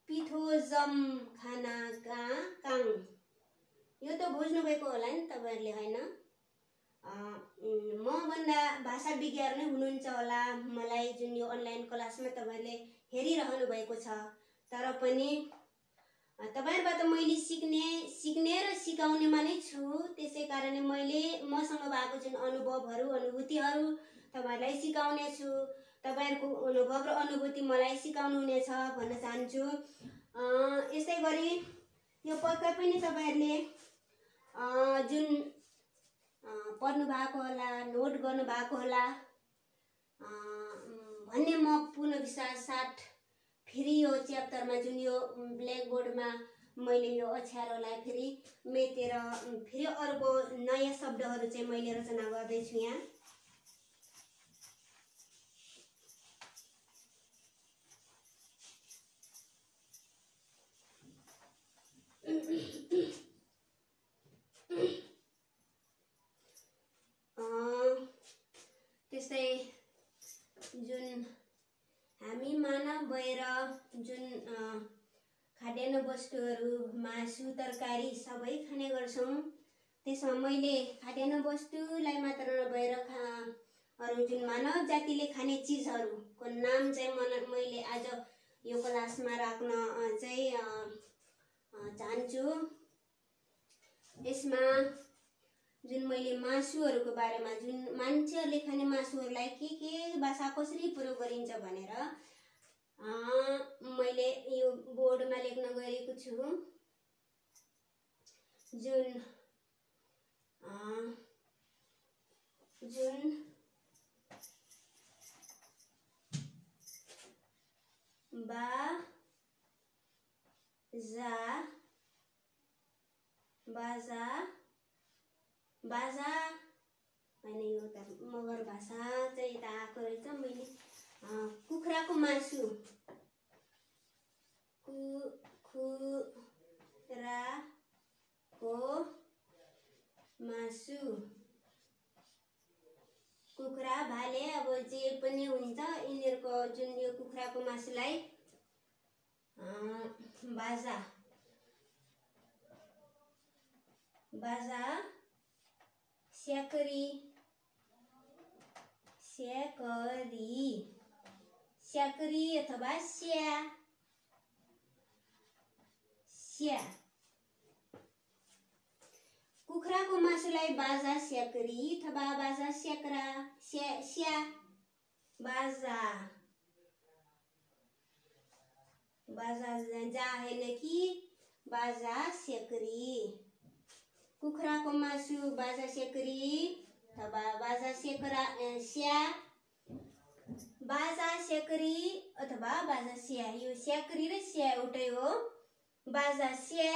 पिठो, जम, खाना, काङ, यो त बुझ्नु भएको होला नि तपाईहरुले, हैन? म भन्दा भाषा विज्ञान नै हुनुहुन्छ होला। मलाई जुन यो अनलाइन क्लासमा तपाईहरुले हेरिरहनु भएको छ, तर पनि तपाईहरुबाट मैले सिक्ने र सिकाउनेमा नै छु। त्यसै कारणले मैले मसँग भएको जुन अनुभवहरू, अनुभूतिहरू तपाईहरुलाई सिकाउने छु। तपाईहरुको अनुभव र अनुभूति मलाई सिकाउनु हुनेछ भन्न चाहन्छु। यसै गरी यो पक्कै पनि तपाईहरुले जुन पढ्नु भएको होला, नोट गर्नु भएको होला भन्ने म पूर्ण विश्वास साथ फेरि यो च्याप्टरमा जुन यो ब्ल्याक बोर्डमा मैले यो अक्षरहरूलाई फेरि मेटेर फेरि अर्को नयाँ शब्दहरू चाहिँ मैले रचना गर्दैछु यहाँ। त्यस्तै जुन हामी मानव भएर जुन खाद्यान्न वस्तुहरू, मासु, तरकारी सबै खाने गर्छौँ। त्यसमा मैले खाद्यान्न वस्तुलाई मात्र नभएर अरू जुन मानव जातिले खाने चिजहरूको नाम चाहिँ मैले आज यो क्लासमा राख्न चाहिँ चाहन्छु। यसमा जुन मैले मासुहरूको बारेमा, जुन मान्छेहरूले खाने मासुहरूलाई के भाषा कसरी प्रयोग गरिन्छ भनेर मैले यो बोर्डमा लेख्न गएको छु। जुन बाजा हैन, यो त मगर भाषा चाहिँ यता आएको रहेछ। मैले कुखुराको मासु, कुखुरा, भाले, अब जे पनि हुन्छ, यिनीहरूको जुन यो कुखुराको मासुलाई बाजा, स्याकरी अथवा स्या, कुखुराको मासुलाई बाजा, स्याकरी अथवा बाजा, स्याकरा, स्या, बाजा जा हैन कि बाजा, स्याकरी। कुखुराको मासु बाजा, स्याकरी अथवा बाजा, स्याकरा, स्या, बाजा, स्याकरी अथवा बाजा, स्या। यो स्याकरी र स्या एउटै हो। बाजा, स्या,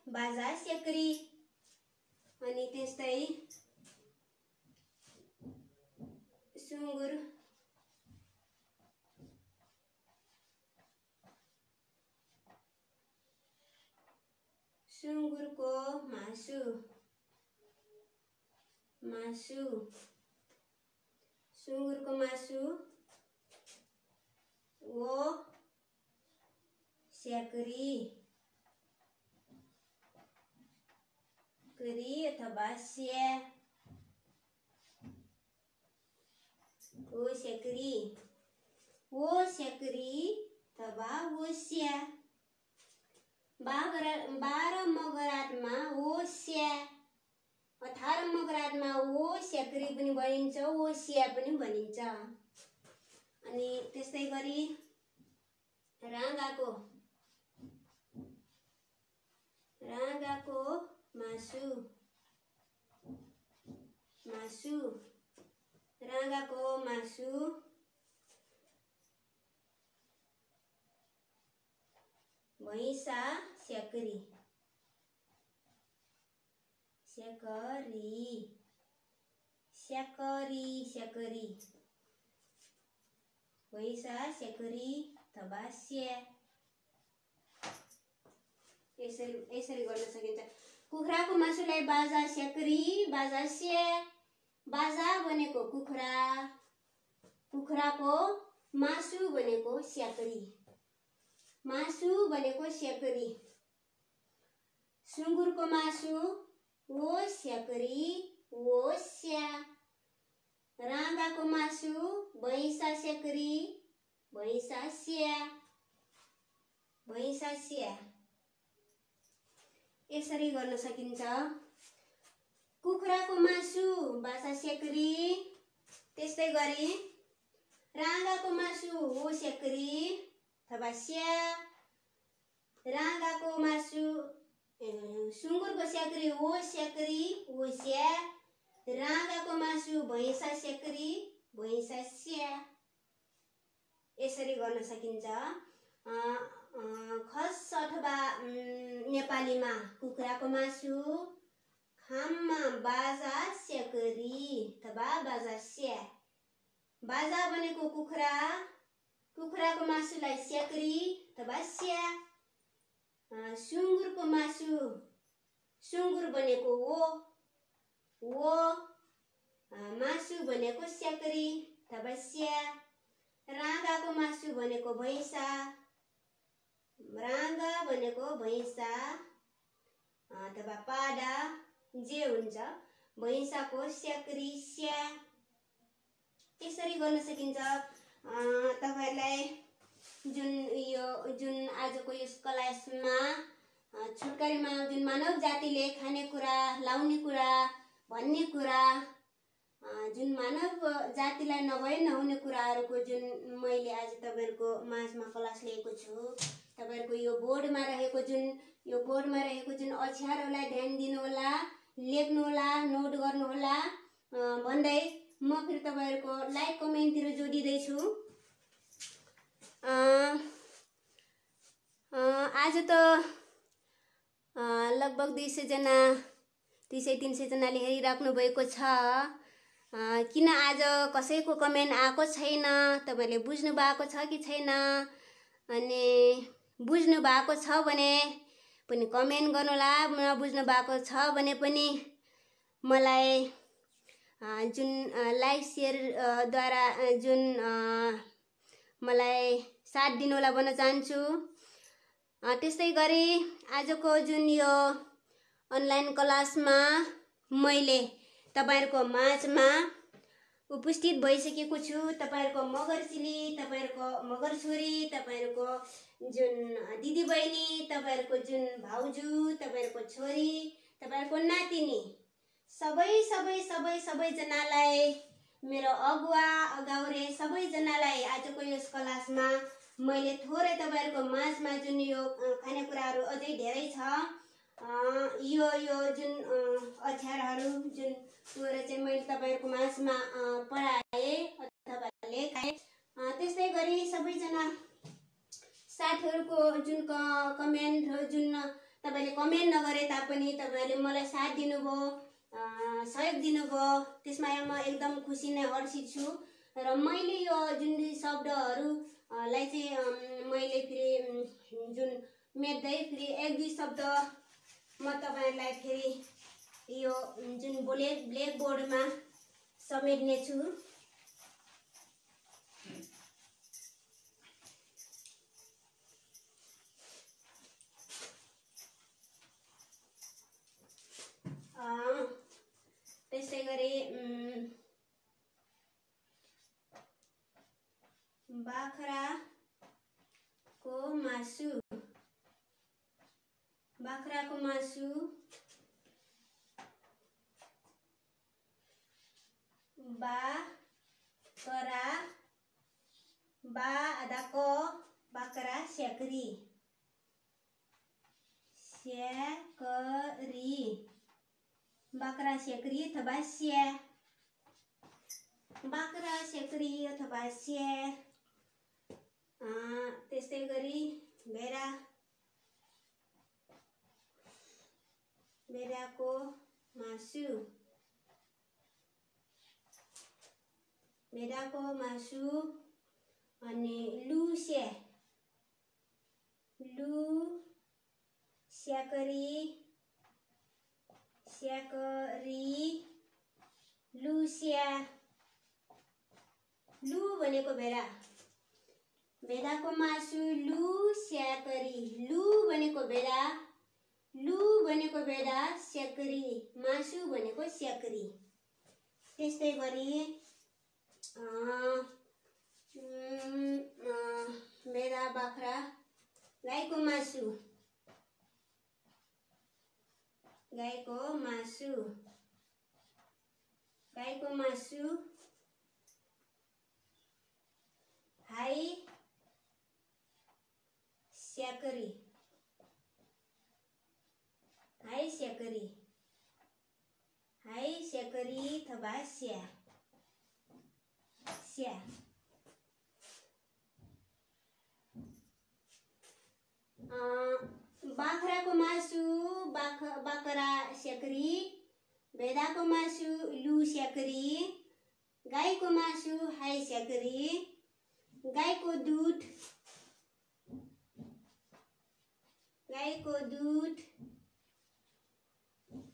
बाजा, स्याकरी। अनि त्यस्तै सुँगुरको मासु, सुँगुरको मासु वो स्याकरी अथवा स्या। ओ स्याक्री, ओ स्याक्री अथवा ओस्या। 12 मगरातमा ओस्या, 18 मगरातमा ओ स्याक्री पनि भनिन्छ, ओस्या पनि भनिन्छ। अनि त्यस्तै गरी राँगाको मासु, राँगाको मासु भैँसा स्याक्री, भैँसा स्याक्री अथवा स्या। यसरी गर्न सकिन्छ। कुखुराको मासुलाई बाजा स्याक्री, बाजा स्या। बाजा भनेको कुखुरा, कुखुराको मासु भनेको स्याक्री, मासु भनेको स्याक्री। सुँगुरको मासु ओ स्याक्री, ओस्या। राँगाको मासु भैँसा स्याक्री, भैँसा स्या, भैँसा स्या। यसरी गर्न सकिन्छ। कुखुराको मासु बासा स्याक्री, त्यस्तै गरी राँगाको मासु हो स्याक्री अथवा स्या। राँगाको मासु सुँगुरको स्याक्री हो स्याक्री, ओस्या। राँगाको मासु भैँसा स्याक्री, भैँसा स्या। यसरी गर्न सकिन्छ। खस अथवा नेपालीमा कुखुराको मासु खाममा बाजा स्याक्री अथवा बाजा स्या। बाजा भनेको कुखुरा, कुखुराको मासुलाई स्याक्री अथवा स्या। सुँगुरको मासु, सुँगुर भनेको वो, मासु भनेको स्याक्री अथवा स्या। राँगाको मासु भनेको भैँसा, राँगा भनेको भैँसा अथवा पाडा जे हुन्छ, भैँसाको स्याक्री स्या। यसरी गर्न सकिन्छ। तपाईहरुलाई जुन आजको यस क्लासमा छोटकरीमा जुन मानव जातिले खानेकुरा, लाउने कुरा, भन्ने कुरा, जुन मानव जातिलाई नभए नहुने कुराहरूको जुन मैले आज तपाईहरुको माझमा क्लास लिएको छु। तपाईहरुको यो बोर्डमा रहेको जुन अक्षरहरूलाई ध्यान दिनु होला, लेख्नु होला, नोट गर्नु होला भन्दै म फेरि तपाईहरुको लाइक कमेन्टतिर जोडिदै छु। आज त लगभग 200 जना 200-300 जनाले हेरिराख्नु भएको छ। किन आज कसैको कमेन्ट आएको छैन, तपाईले बुझ्नु भएको छ कि छैन? अनि बुझ्नु भएको छ भने पनि कमेन्ट गर्नुहोला, नबुझ्नु भएको छ भने पनि मलाई जुन लाइक शेयर द्वारा जुन मलाई साथ दिनुहोला भन्न चाहन्छु। त्यस्तै गरी आजको जुन यो अनलाइन क्लासमा मैले तपाईहरुको माझमा उपस्थित भइसकेको छु। तपाईहरुको मगरचिली, तपाईहरुको मगरछोरी, तपाईहरुको जुन दिदीबहिनी, तपाईहरुको जुन भाउजू, तपाईहरुको छोरी, तपाईहरुको नातिनी, सबै जनालाई, मेरो अगुवा अगाउरे सबै जनालाई आजको यस क्लासमा मैले थोरै तपाईहरुको माझमा जुन यो खानेकुराहरू अझै धेरै छ, यो जुन अक्षरहरू जुन कुरा चाहिँ मैले तपाईहरुको माझमा पढाए अथवा लेखाए। त्यस्तै गरी सबैजना साथीहरुको जुन कमेन्ट, जुन तपाईले कमेन्ट नगरे तापनि तपाईले मलाई साथ दिनुभयो, सहयोग दिनुभयो, त्यसमा म एकदम खुसी नै हर्षित छु। र मैले यो जुन शब्दहरूलाई चाहिँ मैले फेरि जुन मेट्दै फेरि 1-2 शब्द म तपाईहरुलाई फेरि यो जुन ब्ल्याक बोर्डमा समेट्ने छु। त्यसै गरी बाख्राको मासु, बाख्राको मासु, बाकरा, बा आधा क, बाकरा स्याकरी, स्याकरी, बाख्रा स्याकरी अथवा स्या, बाख्रा स्याकरी अथवा स्या। त्यस्तै गरी भेडा, भेडाको मासु, भेडाको मासु। अनि लुस्या, लु स्याकरी, स्याकरी, लुस्या। लु भनेको भेडा, भेडाको मासु लु स्याकरी, लु भनेको भेडा, लु भनेको भेडा, स्याकरी मासु भनेको स्याकरी। त्यस्तै गरी भेडा, बाख्रा, गाईको मासु, गाईको मासु, गाईको मासु। हाई स्याकरी, हाई स्याकरी, हाई स्याकरी अथवा स्या, स्या। बाख्राको मासु बाकरा स्याकरी, भेडाको मासु लु स्याकरी, गाईको मासु हाई स्याकरी, गाईको दुध, गाईको दुध,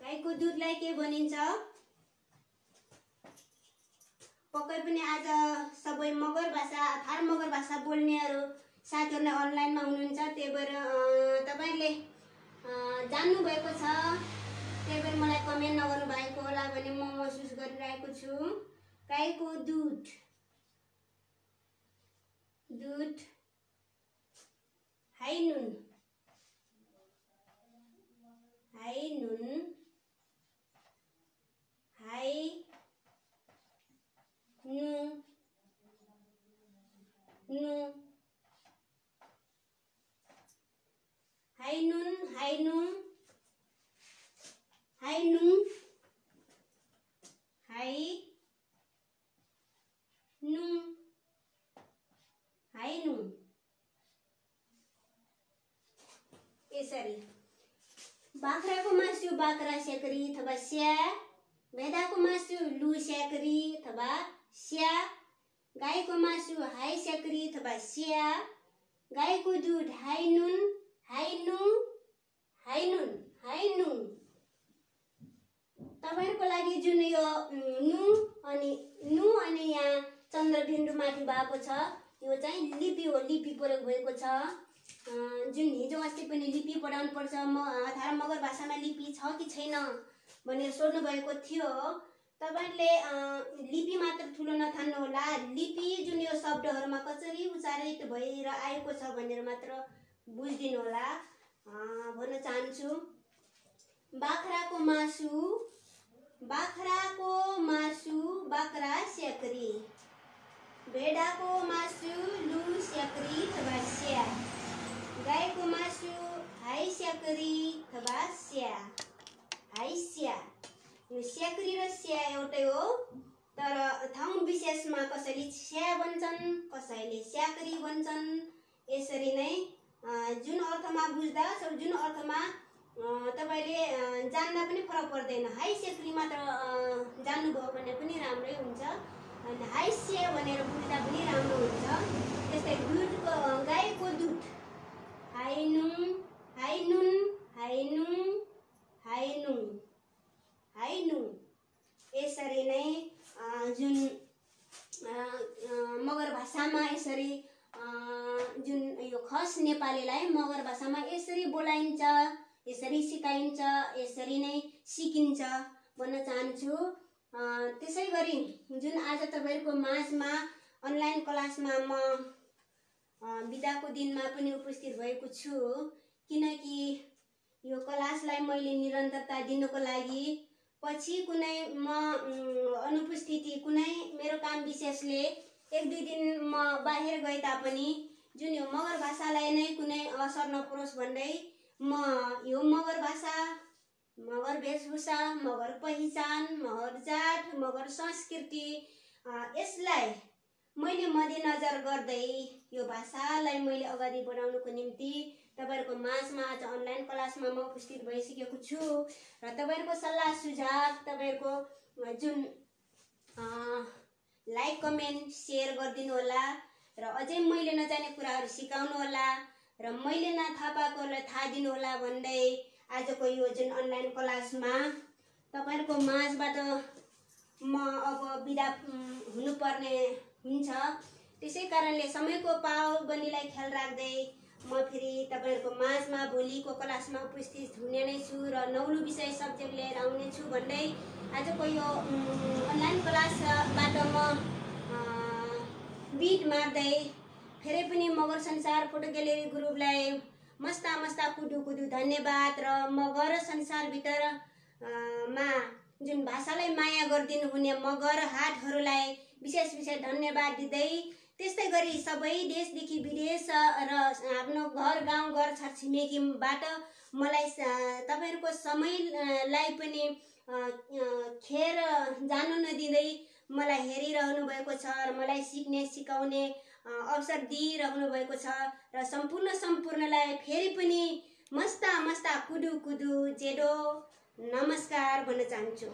गाईको दुधलाई के भनिन्छ? पक्कै पनि आज सबै मगर भाषा थारू मगर भाषा बोल्नेहरू साथीहरू नै अनलाइनमा हुनुहुन्छ, त्यही भएर तपाईले जान्नु भएको छ, त्यही भएर मलाई कमेन्ट नगर्नु भएको होला भन्ने म महसुस गरिरहेको छु। गाईको दुध, दुध, हाई नुन, हाई नुन, हाई नु, नु, हाई नुन, हाई नु, हाई नु, हाई नु, हाई नु। यसरी बाख्राको मासु बाख्रा स्याकरी अथवा स्या, भेडाको मासु लु स्याकरी अथवा स्या, गाईको मासु हाई स्याकरी अथवा स्या, गाईको दुध हाई नुन, हाई नु, हाई नुन, हाई नु। तपाईहरुको लागि जुन यो नु अनि यहाँ चन्द्रबिन्दु माथि भएको छ, यो चाहिँ लिपि हो, लिपि प्रयोग भएको छ। जुन हिजो अस्ति पनि लिपि पढाउनु पर्छ, थारू मगर भाषामा लिपि छ कि छैन भनेर सोध्नु भएको थियो। तपाईहरुले लिपि मात्र ठुलो नठान्नु होला, लिपि जुन यो शब्दहरुमा कसरी उच्चारित भएर आएको छ भनेर मात्र बुझिदिनु होला भन्न चाहन्छु। बाख्राको मासु, बाख्राको मासु बाख्रा स्याकरी, भेडाको मासु लु स्याकरी अथवा स्या, गाईको मासु हाई स्याकरी अथवा स्या, हाई स्या। यो स्याकरी र स्या एउटै हो, तर ठाउँ विशेषमा कसैले स्या भन्छन्, कसैले स्याकरी भन्छन्। यसरी नै जुन अर्थमा बुझ्दा जुन अर्थमा तपाईले जान्दा पनि फरक पर्दैन। हाई स्याकरी मात्र जान्नुभयो भने पनि राम्रै हुन्छ, अनि हाई स्या भनेर बुझ्दा पनि राम्रो हुन्छ। त्यस्तै दुधको, गाईको दुध हाई नुन, हाई नुन, हाई नुन, हाई नुन, हाई नुन। यसरी नै जुन मगर भाषामा यसरी जुन यो खस नेपालीलाई मगर भाषामा यसरी बोलाइन्छ, यसरी सिकाइन्छ, यसरी नै सिकिन्छ भन्न चाहन्छु। त्यसै गरी जुन आज तपाईहरुको माझमा अनलाइन क्लासमा म बिदाको दिनमा पनि उपस्थित भएको छु, किनकि यो क्लासलाई मैले निरन्तरता दिनको लागि पछि कुनै म अनुपस्थिति कुनै मेरो काम विशेषले 1-2 दिन म बाहिर गए तापनि जुन यो मगर भाषालाई नै कुनै असर नपरोस् भन्दै म यो मगर भाषा, मगर वेशभूषा, मगर पहिचान, मगर जात, मगर संस्कृति यसलाई मैले मध्यनजर गर्दै यो भाषालाई मैले अगाडि बढाउनको निम्ति तपाईहरुको माझमा आज अनलाइन क्लासमा म उपस्थित भइसकेको छु र तपाईहरुको सल्लाह सुझाव, तपाईहरुको जुन लाइक कमेन्ट शेयर गरिदिनु होला र अझै मैले नजाने कुराहरु सिकाउनु होला र मैले नथाहा पाएकोलाई थाहा दिनु होला भन्दै आजको यो जुन अनलाइन क्लासमा तपाईहरुको माझबाट म अब बिदा हुनुपर्ने हुन्छ। त्यसै कारणले समयको पाबन्दीलाई ख्याल राख्दै म फेरि तपाईहरुको माझमा भोलिको क्लासमा उपस्थित हुने नै छु र नौलो विषय सब्जेक्ट लिएर आउने छु भन्दै आजको यो अनलाइन क्लासबाट म बिट मार्दै फेरि पनि मगर संसार फोटो ग्यालेरी ग्रुपलाई मस्ता कुदु धन्यवाद र मगर संसारभित्र मा जुन भाषालाई माया गरिदिनु हुने मगर हाटहरूलाई विशेष धन्यवाद दिँदै त्यस्तै गरी सबै देशदेखि विदेश र आफ्नो गाउँ छरछिमेकीबाट मलाई तपाईहरुको समयलाई पनि खेर जानु नदिँदै मलाई हेरिरहनु भएको छ र मलाई सिक्ने सिकाउने अवसर दिइरहनु भएको छ र सम्पूर्णलाई फेरि पनि मस्ता कुदु जेडो नमस्कार भन्न चाहन्छु।